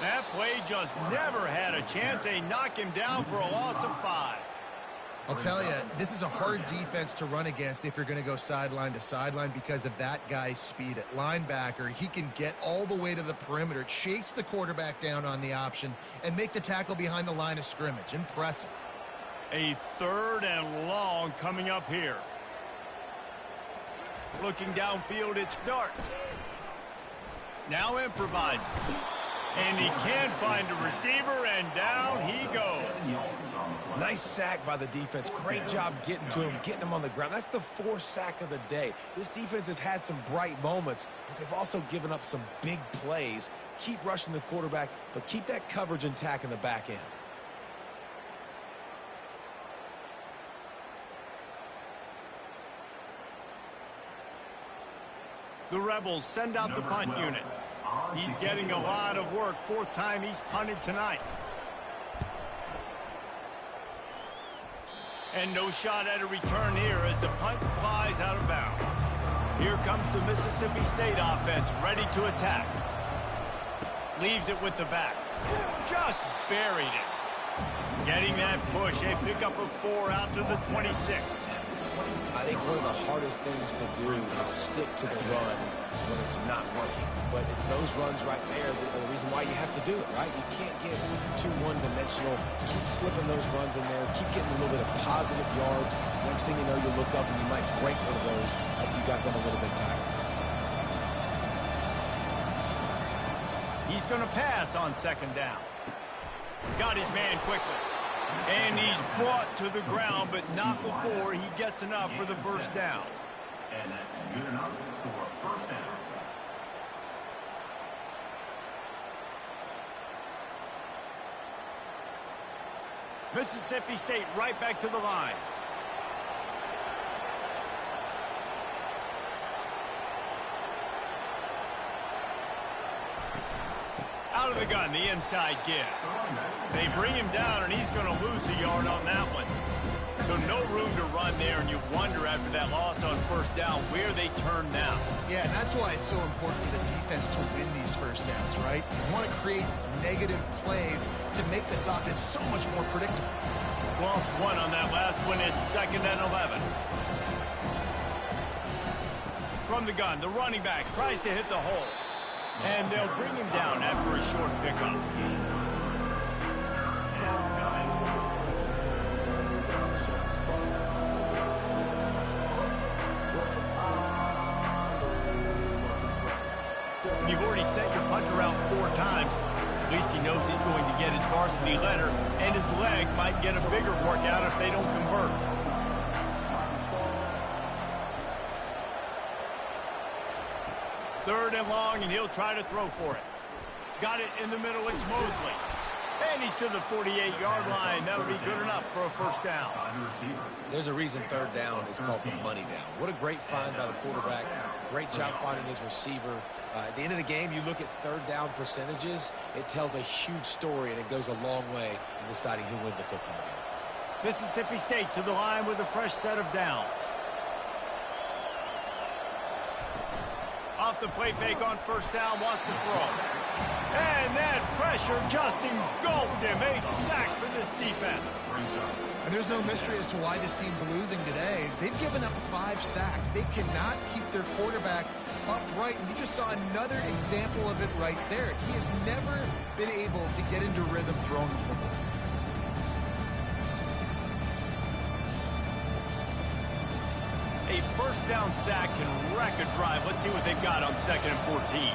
That play just never had a chance. They knock him down for a loss of 5. I'll tell you, this is a hard defense to run against if you're going to go sideline to sideline because of that guy's speed at linebacker. He can get all the way to the perimeter, chase the quarterback down on the option, and make the tackle behind the line of scrimmage. Impressive. A 3rd and long coming up here. Looking downfield, it's Dart. Now improvising. And he can't find a receiver, and down he goes. Nice sack by the defense. Great job getting to him, getting him on the ground. That's the 4th sack of the day. This defense have had some bright moments, but they've also given up some big plays. Keep rushing the quarterback, but keep that coverage intact in the back end. The Rebels send out the punt unit. He's getting a lot of work. 4th time he's punted tonight. And no shot at a return here as the punt flies out of bounds. Here comes the Mississippi State offense ready to attack. Leaves it with the back. Just buried it. Getting that push. A pickup of 4 out to the 26. I think one of the hardest things to do is stick to the run when it's not working. But it's those runs right there that are the reason why you have to do it, right? You can't get too one-dimensional. Keep slipping those runs in there. Keep getting a little bit of positive yards. Next thing you know, you look up and you might break one of those after you got them a little bit tired. He's going to pass on 2nd down. Got his man quickly. And he's brought to the ground, but not before he gets enough for the 1st down. And that's good enough for a 1st down. Mississippi State right back to the line. Out of the gun, the inside give. They bring him down, and he's going to lose a yard on that one. So no room to run there, and you wonder after that loss on 1st down where they turn now. Yeah, and that's why it's so important for the defense to win these 1st downs, right? You want to create negative plays to make this offense so much more predictable. Lost 1 on that last one. It's 2nd and 11. From the gun, the running back tries to hit the hole. And they'll bring him down after a short pickup. When you've already sent your punter out 4 times, at least he knows he's going to get his varsity letter, and his leg might get a bigger workout if they don't convert. Third and long, and he'll try to throw for it. Got it in the middle, it's Mosley. And he's to the 48-yard line. That'll be good enough for a 1st down. There's a reason 3rd down is called the money down. What a great find by the quarterback. Great job finding his receiver. At the end of the game, you look at 3rd down percentages. It tells a huge story, and it goes a long way in deciding who wins a football game. Mississippi State to the line with a fresh set of downs. Off the play fake on 1st down, wants to throw. And that pressure just engulfed him. A sack for this defense. And there's no mystery as to why this team's losing today. They've given up 5 sacks. They cannot keep their quarterback upright. And you just saw another example of it right there. He has never been able to get into rhythm throwing the football. A 1st down sack can wreck a drive. Let's see what they've got on 2nd and 14.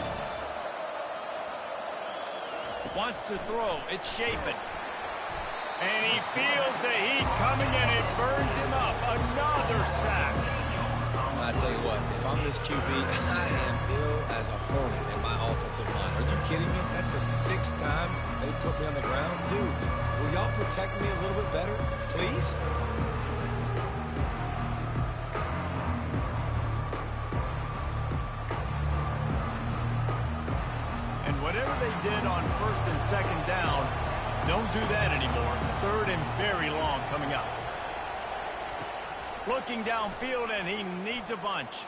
Wants to throw. It's Shapen. And he feels the heat coming, and it burns him up. Another sack. I tell you what, if I'm this QB, I am ill as a hornet in my offensive line. Are you kidding me? That's the 6th time They put me on the ground. Dudes, will y'all protect me a little bit better, please? And whatever they did on first and second down, don't do that anymore. Third and very long coming up. Looking downfield, and he needs a bunch.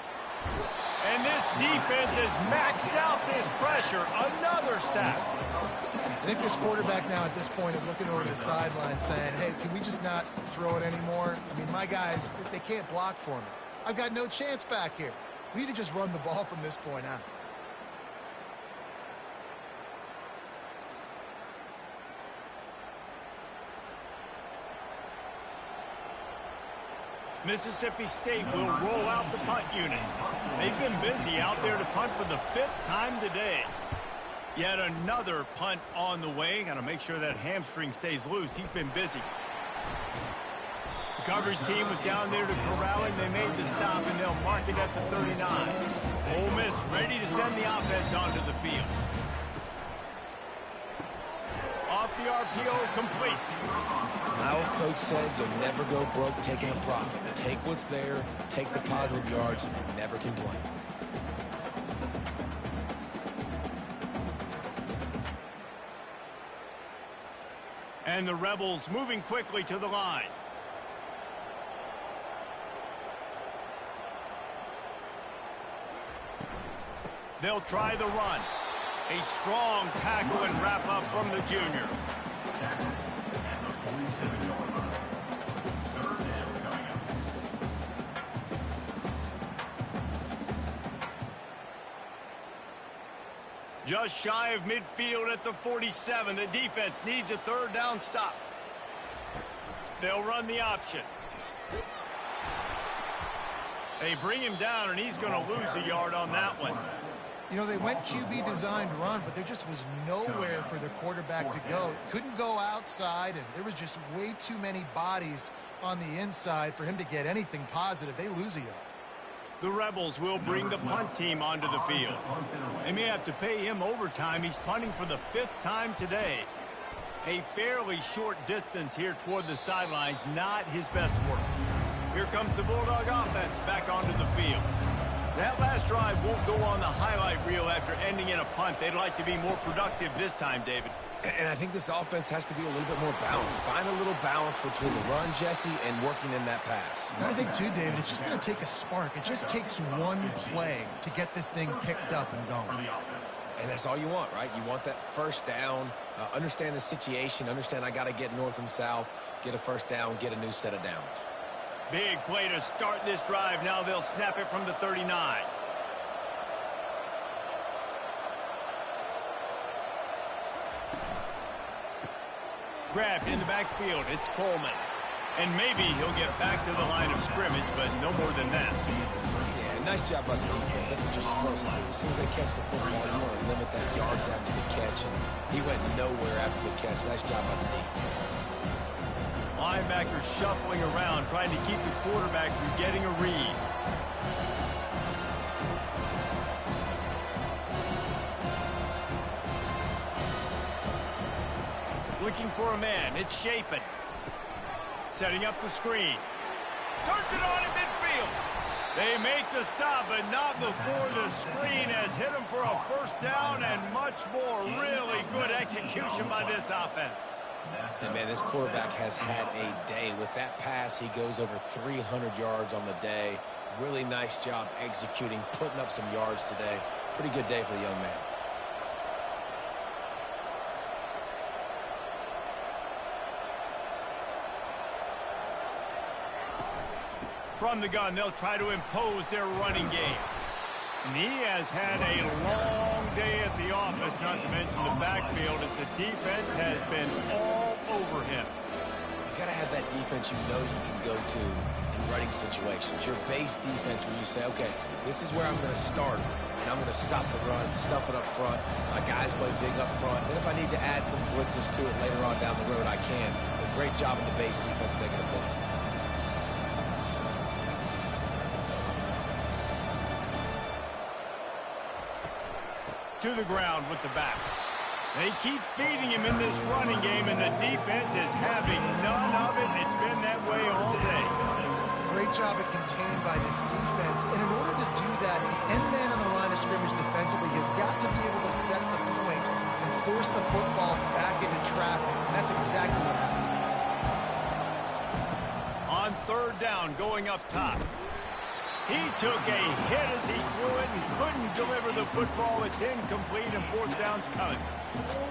And this defense has maxed out this pressure. Another sack. I think this quarterback now at this point is looking over the sideline saying, hey, can we just not throw it anymore? I mean, my guys, they can't block for me. I've got no chance back here. We need to just run the ball from this point out. Mississippi State will roll out the punt unit. They've been busy out there to punt for the 5th time today. Yet another punt on the way. Got to make sure that hamstring stays loose. He's been busy. The coverage team was down there to corral him. They made the stop, and they'll mark it at the 39. Ole Miss ready to send the offense onto the field. Off the RPO, complete. My old coach said you'll never go broke taking a profit. Take what's there, take the positive yards, and never complain. And the Rebels moving quickly to the line. They'll try the run. A strong tackle and wrap up from the junior. Just shy of midfield at the 47. The defense needs a third down stop. They'll run the option. They bring him down, and he's going to lose a yard on that one. You know, they went QB designed run, but there just was nowhere for the quarterback to go. Couldn't go outside, and there was just way too many bodies on the inside for him to get anything positive. They lose a yard. The Rebels will bring the punt team onto the field. They may have to pay him overtime. He's punting for the 5th time today. A fairly short distance here toward the sidelines, not his best work. Here comes the Bulldog offense back onto the field. That last drive won't go on the highlight reel after ending in a punt. They'd like to be more productive this time, David. And I think this offense has to be a little bit more balanced. Find a little balance between the run, Jesse, and working in that pass. And I think, too, David, it's just going to take a spark. It just takes one play to get this thing picked up and going. And that's all you want, right? You want that first down, understand the situation, understand I got to get north and south, get a first down, get a new set of downs. Big play to start this drive. Now they'll snap it from the 39. Grabbed in the backfield. It's Coleman. And maybe he'll get back to the line of scrimmage, but no more than that. Yeah, nice job by the defense. That's what you're supposed to do. As soon as they catch the football, you want to limit that yards after the catch. And he went nowhere after the catch. Nice job by the defense. Linebackers shuffling around, trying to keep the quarterback from getting a read. Looking for a man. It's Shapen. Setting up the screen. Turns it on in midfield. They make the stop, but not before the screen has hit him for a first down and much more. Really good execution by this offense. And, man, this quarterback has had a day. With that pass, he goes over 300 yards on the day. Really nice job executing, putting up some yards today. Pretty good day for the young man. From the gun, they'll try to impose their running game. And he has had a long day at the office, not to mention the backfield, as the defense has been all over him. You got to have that defense you know you can go to in running situations. Your base defense where you say, okay, this is where I'm going to start, and I'm going to stop the run, stuff it up front. My guys play big up front. Then if I need to add some blitzes to it later on down the road, I can. But great job in the base defense making a play. To the ground with the back. They keep feeding him in this running game, and the defense is having none of it. It's been that way all day. Great job at contained by this defense. And in order to do that, the end man on the line of scrimmage defensively has got to be able to set the point and force the football back into traffic. And that's exactly what happened. On third down, going up top. He took a hit as he threw it and couldn't deliver the football. It's incomplete, and fourth down's coming.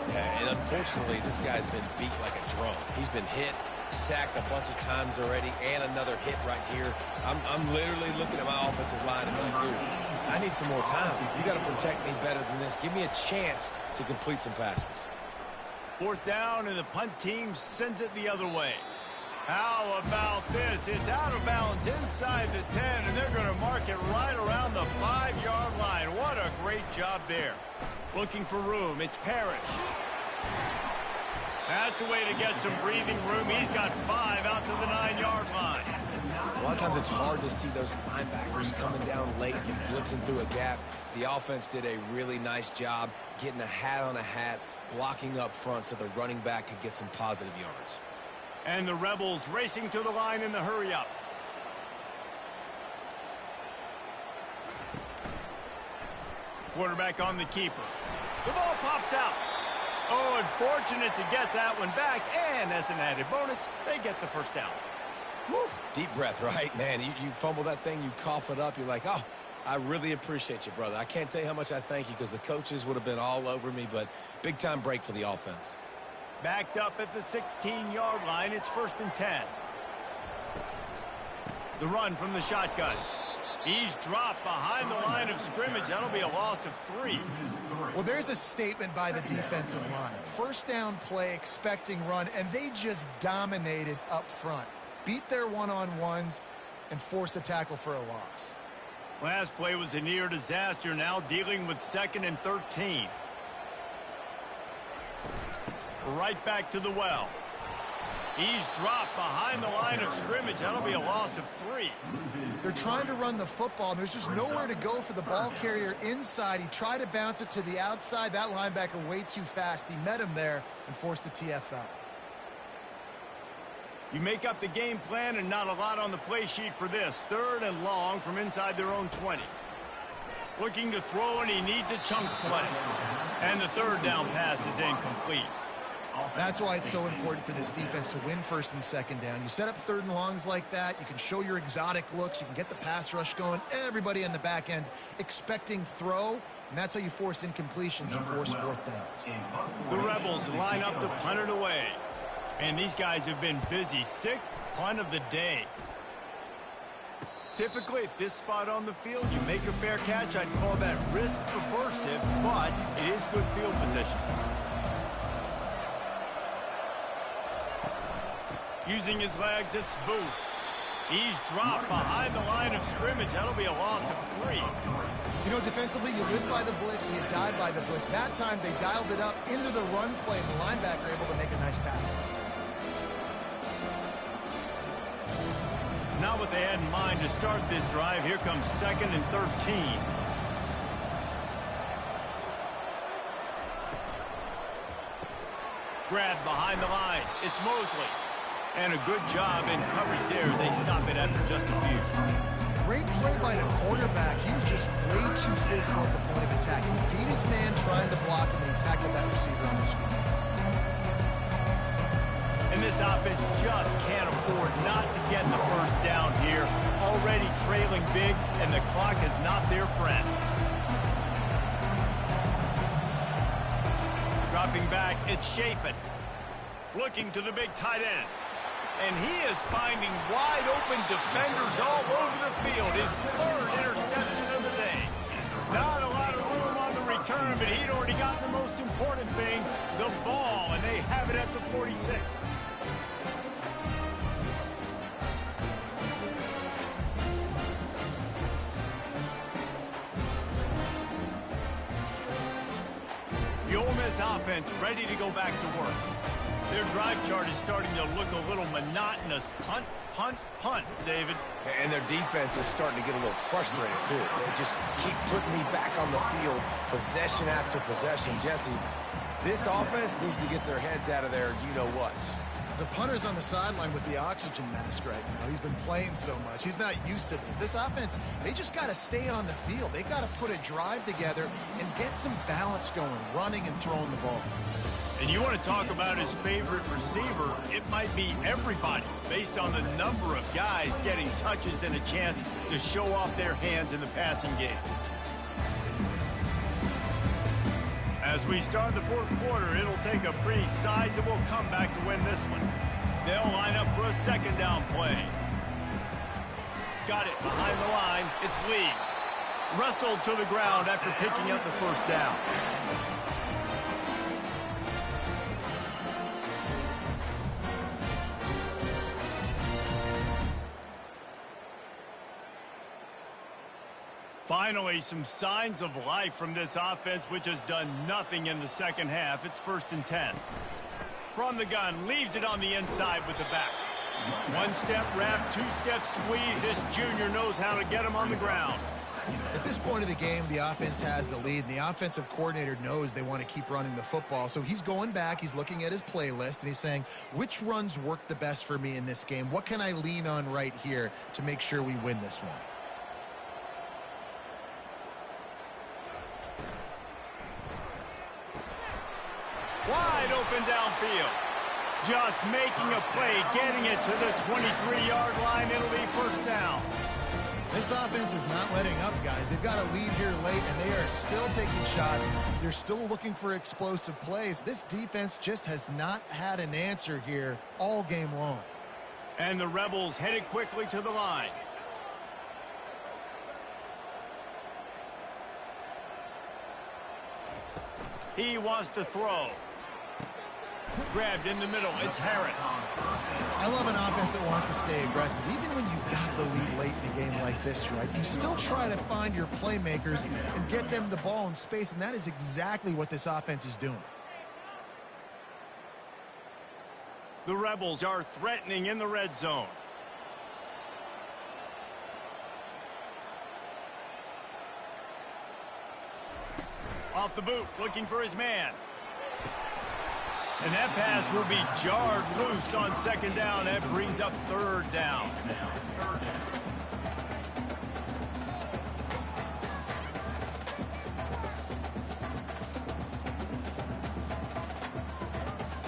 Yeah, and unfortunately, this guy's been beat like a drum. He's been hit, sacked a bunch of times already, and another hit right here. I'm literally looking at my offensive line and going, dude, I need some more time. You got to protect me better than this. Give me a chance to complete some passes. Fourth down, and the punt team sends it the other way. How about this? It's out of bounds inside the 10, and they're going to mark it right around the 5-yard line. What a great job there. Looking for room. It's Parrish. That's a way to get some breathing room. He's got 5 out to the 9-yard line. A lot of times it's hard to see those linebackers coming down late and blitzing through a gap. The offense did a really nice job getting a hat on a hat, blocking up front so the running back could get some positive yards. And the Rebels racing to the line in the hurry-up. Quarterback on the keeper. The ball pops out. Oh, unfortunate to get that one back. And as an added bonus, they get the first down. Woo. Deep breath, right? Man, you fumble that thing, you cough it up, you're like, oh, I really appreciate you, brother. I can't tell you how much I thank you because the coaches would have been all over me, but big-time break for the offense. Backed up at the 16-yard line. It's 1st and 10. The run from the shotgun. He's dropped behind the line of scrimmage. That'll be a loss of 3. Well, there's a statement by the defensive line. First down play, expecting run, and they just dominated up front. Beat their one-on-ones and forced a tackle for a loss. Last play was a near disaster. Now dealing with 2nd and 13. Right back to the well. He's dropped behind the line of scrimmage. That'll be a loss of 3. They're trying to run the football, and there's just nowhere to go for the ball carrier inside. He tried to bounce it to the outside. That linebacker way too fast. He met him there and forced the TFL. You make up the game plan, and not a lot on the play sheet for this. 3rd and long from inside their own 20. Looking to throw, and he needs a chunk play. And the 3rd down pass is incomplete. That's why it's so important for this defense to win 1st and 2nd down. You set up 3rd and longs like that, you can show your exotic looks, you can get the pass rush going, everybody on the back end expecting throw, and that's how you force incompletions and force 4th downs. The Rebels line up to punt it away. And these guys have been busy. 6th punt of the day. Typically at this spot on the field, you make a fair catch. I'd call that risk aversive, but it is good field position. Using his legs, it's Booth. He's dropped behind the line of scrimmage. That'll be a loss of 3. You know, defensively, you live by the blitz and you die by the blitz. That time, they dialed it up into the run play, and the linebacker able to make a nice tackle. Not what they had in mind to start this drive. Here comes 2nd and 13. Grab behind the line. It's Mosley. And a good job in coverage there. They stop it after just a few. Great play by the quarterback. He was just way too physical at the point of attack. He beat his man trying to block him, and he tackled that receiver on the screen. And this offense just can't afford not to get the first down here. Already trailing big, and the clock is not their friend. Dropping back, it's Chapin. Looking to the big tight end. And he is finding wide-open defenders all over the field. His 3rd interception of the day. Not a lot of room on the return, but he'd already gotten the most important thing, the ball, and they have it at the 46. The Ole Miss offense ready to go back to work. Their drive chart is starting to look a little monotonous. Punt, punt, punt, David. And their defense is starting to get a little frustrated, too. They just keep putting me back on the field, possession after possession. Jesse, This offense needs to get their heads out of their you-know-whats. The punter's on the sideline with the oxygen mask right now. He's been playing so much. He's not used to this. This offense, they just got to stay on the field. They got to put a drive together and get some balance going, running and throwing the ball. And you want to talk about his favorite receiver, it might be everybody, based on the number of guys getting touches and a chance to show off their hands in the passing game. As we start the fourth quarter, it'll take a pretty sizable comeback to win this one. They'll line up for a second down play. Got it behind the line. It's Lee. Wrestled to the ground after picking up the first down. Finally, some signs of life from this offense, which has done nothing in the second half. It's 1st and 10. From the gun, leaves it on the inside with the back. One-step wrap, two-step squeeze. This junior knows how to get him on the ground. At this point of the game, the offense has the lead, and the offensive coordinator knows they want to keep running the football. So he's going back, he's looking at his playlist, and he's saying, which runs work the best for me in this game? What can I lean on right here to make sure we win this one? Wide open downfield. Just making a play, getting it to the 23-yard line. It'll be first down. This offense is not letting up, guys. They've got a lead here late, and they are still taking shots. They're still looking for explosive plays. This defense just has not had an answer here all game long. And the Rebels headed quickly to the line. He wants to throw. Grabbed in the middle. It's Harris. I love an offense that wants to stay aggressive. Even when you've got the lead late in a game like this, right? You still try to find your playmakers and get them the ball in space, and that is exactly what this offense is doing. The Rebels are threatening in the red zone. Off the boot, looking for his man. And that pass will be jarred loose on second down. That brings up third down.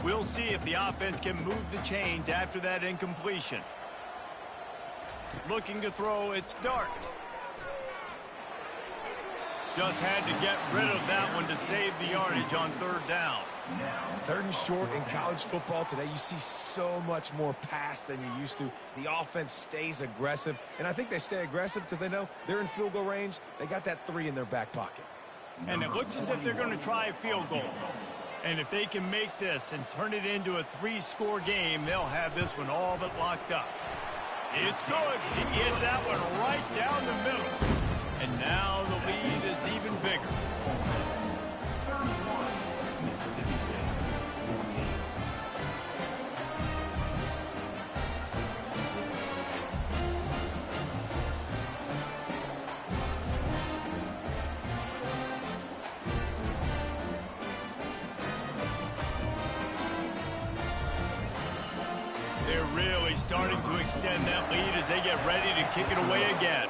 We'll see if the offense can move the chains after that incompletion. Looking to throw, it's Dart. Just had to get rid of that one to save the yardage on third down. 3rd and short in college football today. You see so much more pass than you used to. The offense stays aggressive, and I think they stay aggressive because they know they're in field goal range. They got that 3 in their back pocket. And it looks as if they're going to try a field goal. And if they can make this and turn it into a 3-score game, they'll have this one all but locked up. It's good. He hit that one right down the middle. And now the lead is even bigger. They're really starting to extend that lead as they get ready to kick it away again.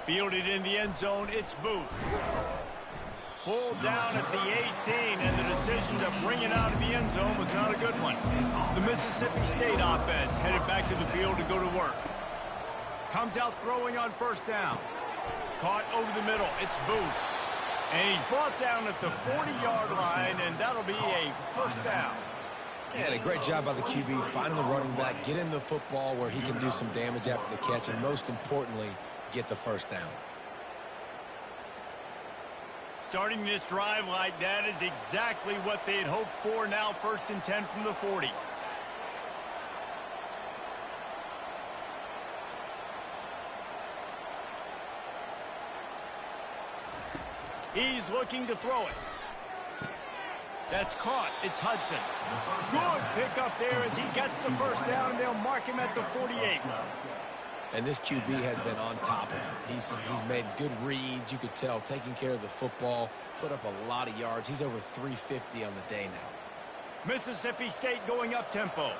Fielded in the end zone, it's Booth. Pulled down at the 18, and the decision to bring it out of the end zone was not a good one. The Mississippi State offense headed back to the field to go to work. Comes out throwing on first down. Caught over the middle, it's Booth. And he's brought down at the 40-yard line, and that'll be a first down. And a great job by the QB, finding the running back, get him the football where he can do some damage after the catch, and most importantly, get the first down. Starting this drive like that is exactly what they'd hoped for. Now 1st and 10 from the 40. He's looking to throw it. That's caught. It's Hudson. Good pickup there as he gets the first down, and they'll mark him at the 48. And this QB has been on top of it. He's made good reads, you could tell, taking care of the football, put up a lot of yards. He's over 350 on the day now. Mississippi State going up tempo.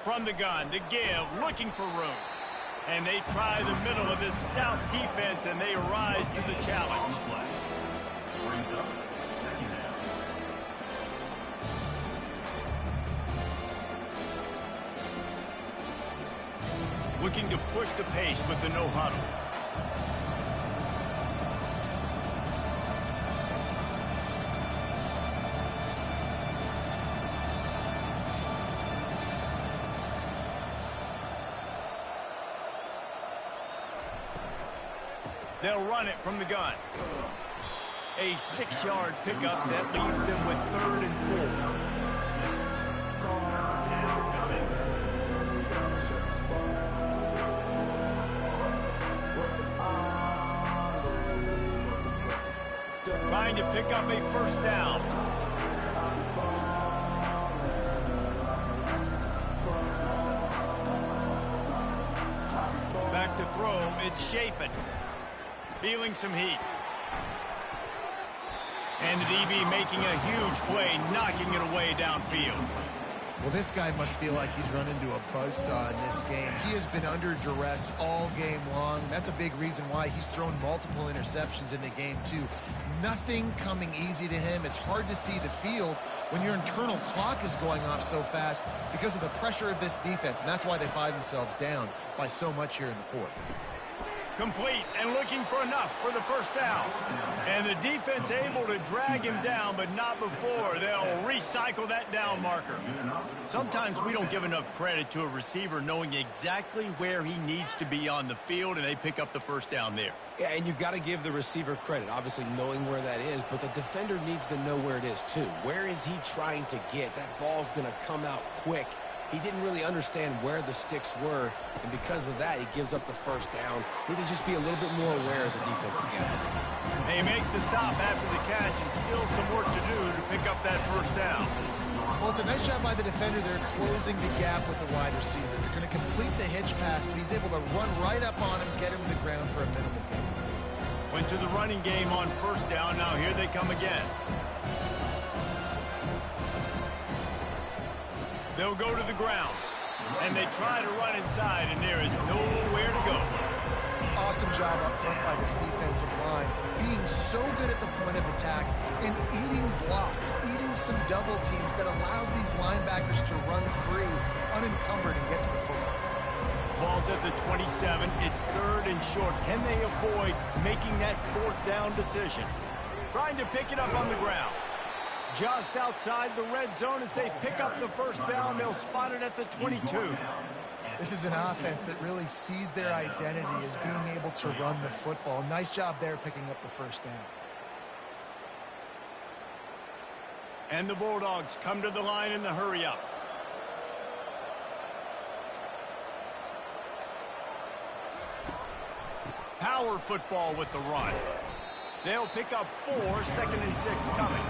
From the gun to give, looking for room. And they try the middle of this stout defense, and they rise to the challenge. Brings up second down. Looking to push the pace with the no huddle. They'll run it from the gun. A 6-yard pickup that leaves them with 3rd and 4. Trying to pick up a 1st down. Back to throw, it's Shapen. Feeling some heat. And the DB making a huge play, knocking it away downfield. Well, this guy must feel like he's run into a buzzsaw in this game. He has been under duress all game long. That's a big reason why he's thrown multiple interceptions in the game, too. Nothing coming easy to him. It's hard to see the field when your internal clock is going off so fast because of the pressure of this defense, and that's why they find themselves down by so much here in the 4th. Complete and looking for enough for the 1st down. And the defense able to drag him down, but not before. They'll recycle that down marker. Sometimes we don't give enough credit to a receiver knowing exactly where he needs to be on the field, and they pick up the 1st down there. Yeah, and you've got to give the receiver credit, obviously knowing where that is, but the defender needs to know where it is too. Where is he trying to get? That ball's going to come out quick. He didn't really understand where the sticks were, and because of that, he gives up the 1st down. Need to just be a little bit more aware as a defensive guy. They make the stop after the catch, and still some work to do to pick up that 1st down. Well, it's a nice job by the defender. They're closing the gap with the wide receiver. They're going to complete the hitch pass, but he's able to run right up on him, get him to the ground for a minimal gain. Went to the running game on 1st down. Now here they come again. They'll go to the ground, and they try to run inside, and there is nowhere to go. Awesome job up front by this defensive line, being so good at the point of attack and eating blocks, eating some double teams that allows these linebackers to run free, unencumbered, and get to the football. Ball's at the 27. It's 3rd and short. Can they avoid making that 4th down decision? Trying to pick it up on the ground. Just outside the red zone as they pick up the 1st down. They'll spot it at the 22. This is an offense that really sees their identity as being able to run the football. Nice job there picking up the 1st down. And the Bulldogs come to the line in the hurry up. Power football with the run. They'll pick up 4, 2nd and 6 coming.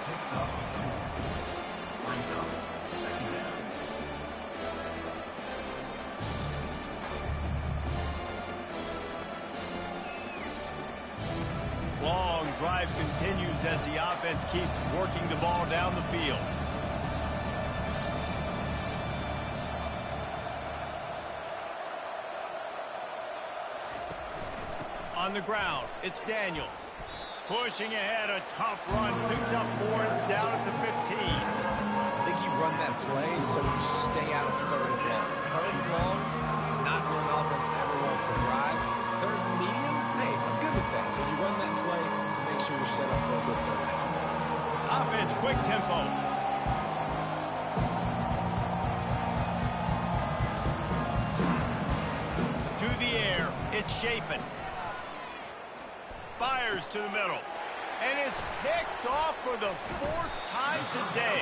Picks up 2. Brings up second down. Long drive continues as the offense keeps working the ball down the field. On the ground, it's Daniels. Pushing ahead, a tough run, picks up 4, it's down at the 15. I think you run that play so you stay out of 3rd and long. 3rd and long is not where an offense ever wants to drive. 3rd and medium, hey, I'm good with that. So you run that play to make sure you're set up for a good 3rd down. Offense, quick tempo. To the air, it's Shapen. Fires to the middle. And it's picked off for the 4th time today.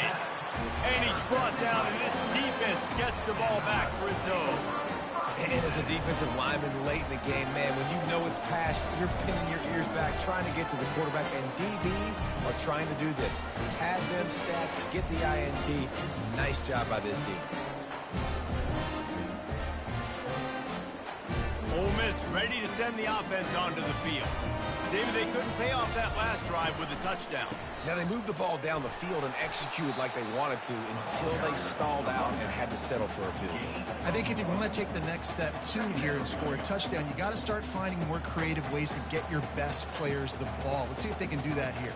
And he's brought down, and this defense gets the ball back for its own. And as a defensive lineman late in the game, man, when you know it's pass, you're pinning your ears back, trying to get to the quarterback, and DBs are trying to do this. Pad them stats, get the INT. Nice job by this team. Ole Miss ready to send the offense onto the field. David, they couldn't pay off that last drive with a touchdown. Now, they moved the ball down the field and executed like they wanted to until they stalled out and had to settle for a field goal. I think if you want to take the next step, too, here and score a touchdown, you got to start finding more creative ways to get your best players the ball. Let's see if they can do that here.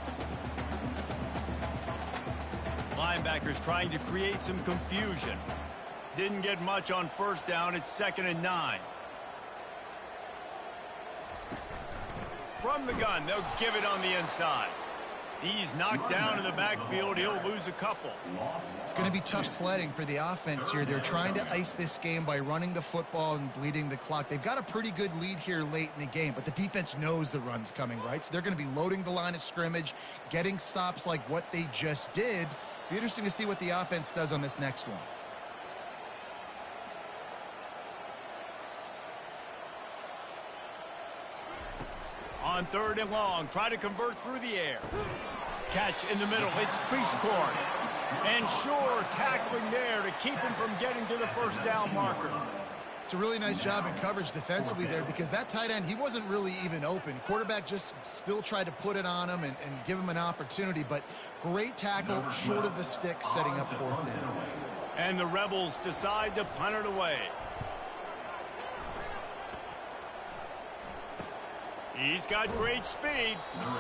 Linebackers trying to create some confusion. Didn't get much on first down. It's 2nd and 9. From the gun, they'll give it on the inside. He's knocked down in the backfield. He'll lose a couple. It's going to be tough sledding for the offense here. They're trying to ice this game by running the football and bleeding the clock. They've got a pretty good lead here late in the game, but the defense knows the run's coming, right? So they're going to be loading the line of scrimmage, getting stops like what they just did. Be interesting to see what the offense does on this next one. On 3rd and long, try to convert through the air. Catch in the middle, it's crease court. And sure, tackling there to keep him from getting to the first down marker. It's a really nice job in coverage defensively there because that tight end, he wasn't really even open. Quarterback just still tried to put it on him and give him an opportunity, but great tackle, short of the stick, setting up 4th down. And the Rebels decide to punt it away. He's got great speed.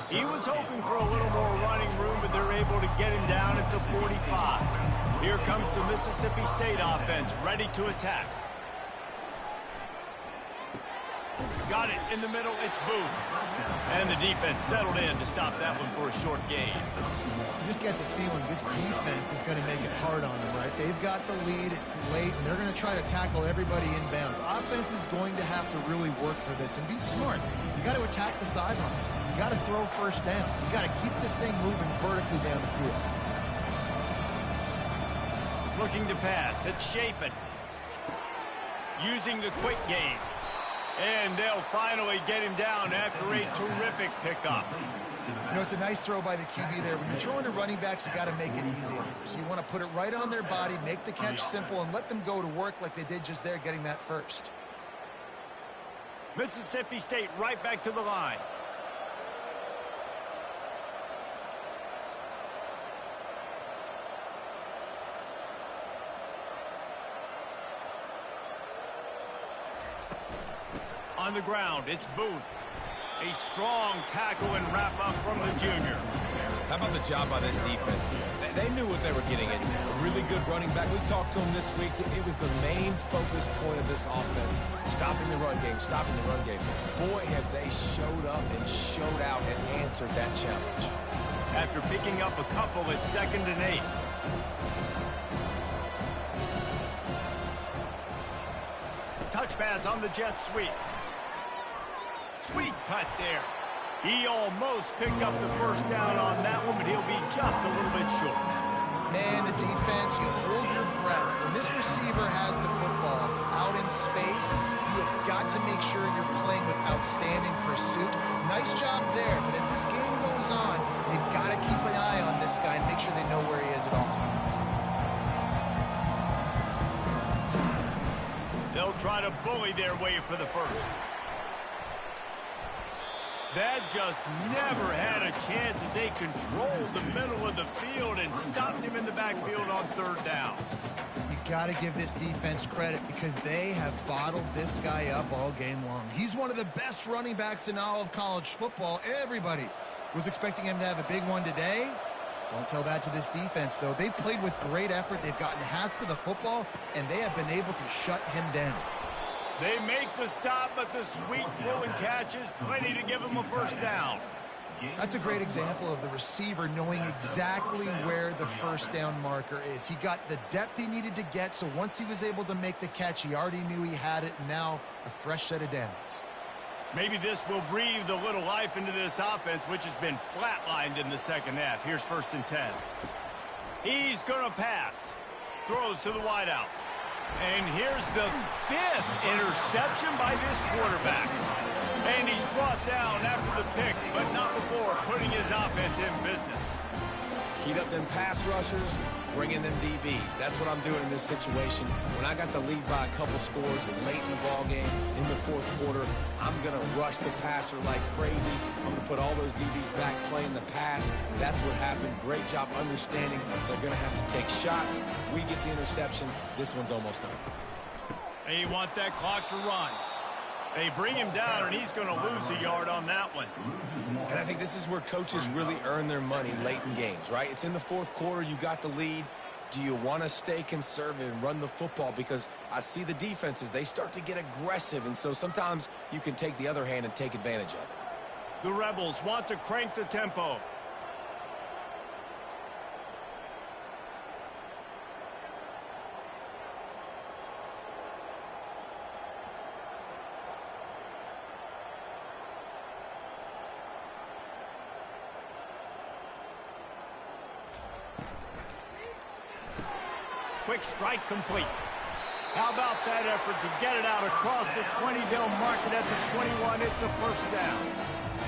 He was hoping for a little more running room, but they're able to get him down at the 45. Here comes the Mississippi State offense, ready to attack. Got it in the middle, it's Booth. And the defense settled in to stop that one for a short gain. You just get the feeling this defense is going to make it hard on them, right? They've got the lead, it's late, and they're going to try to tackle everybody inbounds. Offense is going to have to really work for this and be smart. You got to attack the sidelines. You got to throw first downs. You got to keep this thing moving vertically down the field. Looking to pass, it's Chapin. Using the quick game. And they'll finally get him down after a terrific pickup. You know, it's a nice throw by the QB there. When you're throwing to running backs, you got to make it easy. So you want to put it right on their body, make the catch simple, and let them go to work like they did just there, getting that first. Mississippi State right back to the line. On the ground, it's Booth. A strong tackle and wrap up from the junior. How about the job by this defense? They knew what they were getting into. A really good running back. We talked to him this week. It was the main focus point of this offense. Stopping the run game, stopping the run game. Boy, have they showed up and showed out and answered that challenge. After picking up a couple at 2nd and 8. Touch pass on the jet sweep. Sweet cut there. He almost picked up the first down on that one, but he'll be just a little bit short. Man, the defense, you hold your breath. When this receiver has the football out in space, you have got to make sure you're playing with outstanding pursuit. Nice job there, but as this game goes on, they've got to keep an eye on this guy and make sure they know where he is at all times. They'll try to bully their way for the first. That just never had a chance as they controlled the middle of the field and stopped him in the backfield on 3rd down. You got to give this defense credit because they have bottled this guy up all game long. He's one of the best running backs in all of college football. Everybody was expecting him to have a big one today. Don't tell that to this defense, though. They've played with great effort. They've gotten hats to the football, and they have been able to shut him down. They make the stop, but the sweet rolling catch is plenty to give him a first down. That's a great example of the receiver knowing exactly where the first down marker is. He got the depth he needed to get, so once he was able to make the catch, he already knew he had it, and now a fresh set of downs. Maybe this will breathe a little life into this offense, which has been flatlined in the second half. Here's 1st and 10. He's going to pass. Throws to the wideout. And here's the 5th interception by this quarterback. And he's brought down after the pick, but not before putting his offense in business. Heat up them pass rushers, bring in them DBs. That's what I'm doing in this situation. When I got the lead by a couple scores late in the ball game, in the fourth quarter, I'm going to rush the passer like crazy. I'm going to put all those DBs back playing the pass. That's what happened. Great job understanding they're going to have to take shots. We get the interception. This one's almost over. They want that clock to run. They bring him down, and he's going to lose a yard on that one. And I think this is where coaches really earn their money late in games, right? It's in the fourth quarter. You got the lead. Do you want to stay conservative and run the football? Because I see the defenses, they start to get aggressive, and so sometimes you can take the other hand and take advantage of it. The Rebels want to crank the tempo. Quick strike complete. How about that effort to get it out across the 20? They'll mark it at the 21. It's a first down.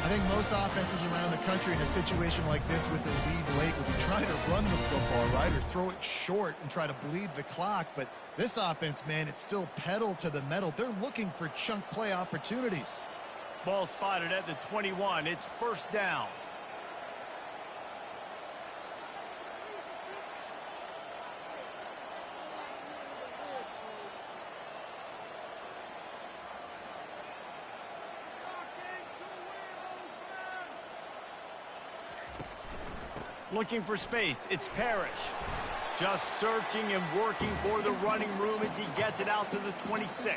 I think most offenses around the country in a situation like this with the lead late would be trying to run the football, right, or throw it short and try to bleed the clock. But this offense, man, it's still pedal to the metal. They're looking for chunk play opportunities. Ball spotted at the 21. It's first down. Looking for space. It's Parrish. Just searching and working for the running room as he gets it out to the 26.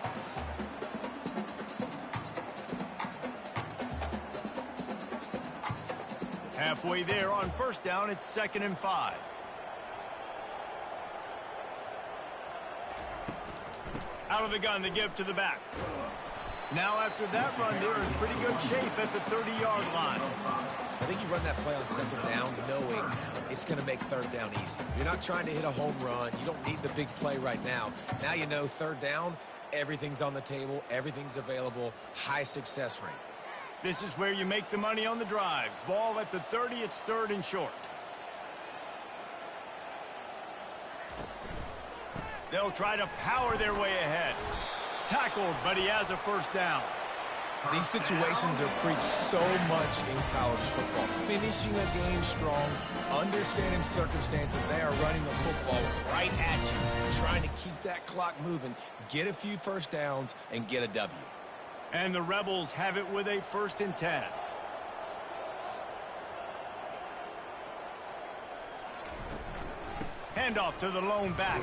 Halfway there on first down, it's 2nd and 5. Out of the gun to give to the back. Now after that run, they're in pretty good shape at the 30-yard line. I think you run that play on 2nd down knowing it's going to make 3rd down easy. You're not trying to hit a home run. You don't need the big play right now. Now you know 3rd down, everything's on the table, everything's available, high success rate. This is where you make the money on the drives. Ball at the 30, it's 3rd and short. They'll try to power their way ahead. Tackled, but he has a first down. These situations are preached so much in college football. Finishing a game strong, understanding circumstances. They are running the football right at you, trying to keep that clock moving, get a few first downs, and get a W. And the Rebels have it with a 1st and 10. Handoff to the lone back.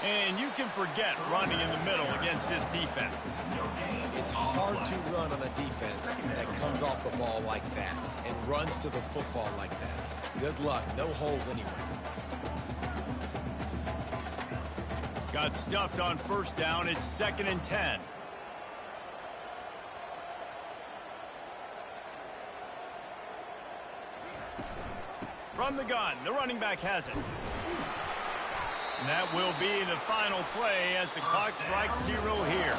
And you can forget running in the middle against this defense. It's hard to run on a defense that comes off the ball like that and runs to the football like that. Good luck. No holes anywhere. Got stuffed on first down. It's 2nd and 10. From the gun, the running back has it. And that will be the final play as the clock strikes 0 here.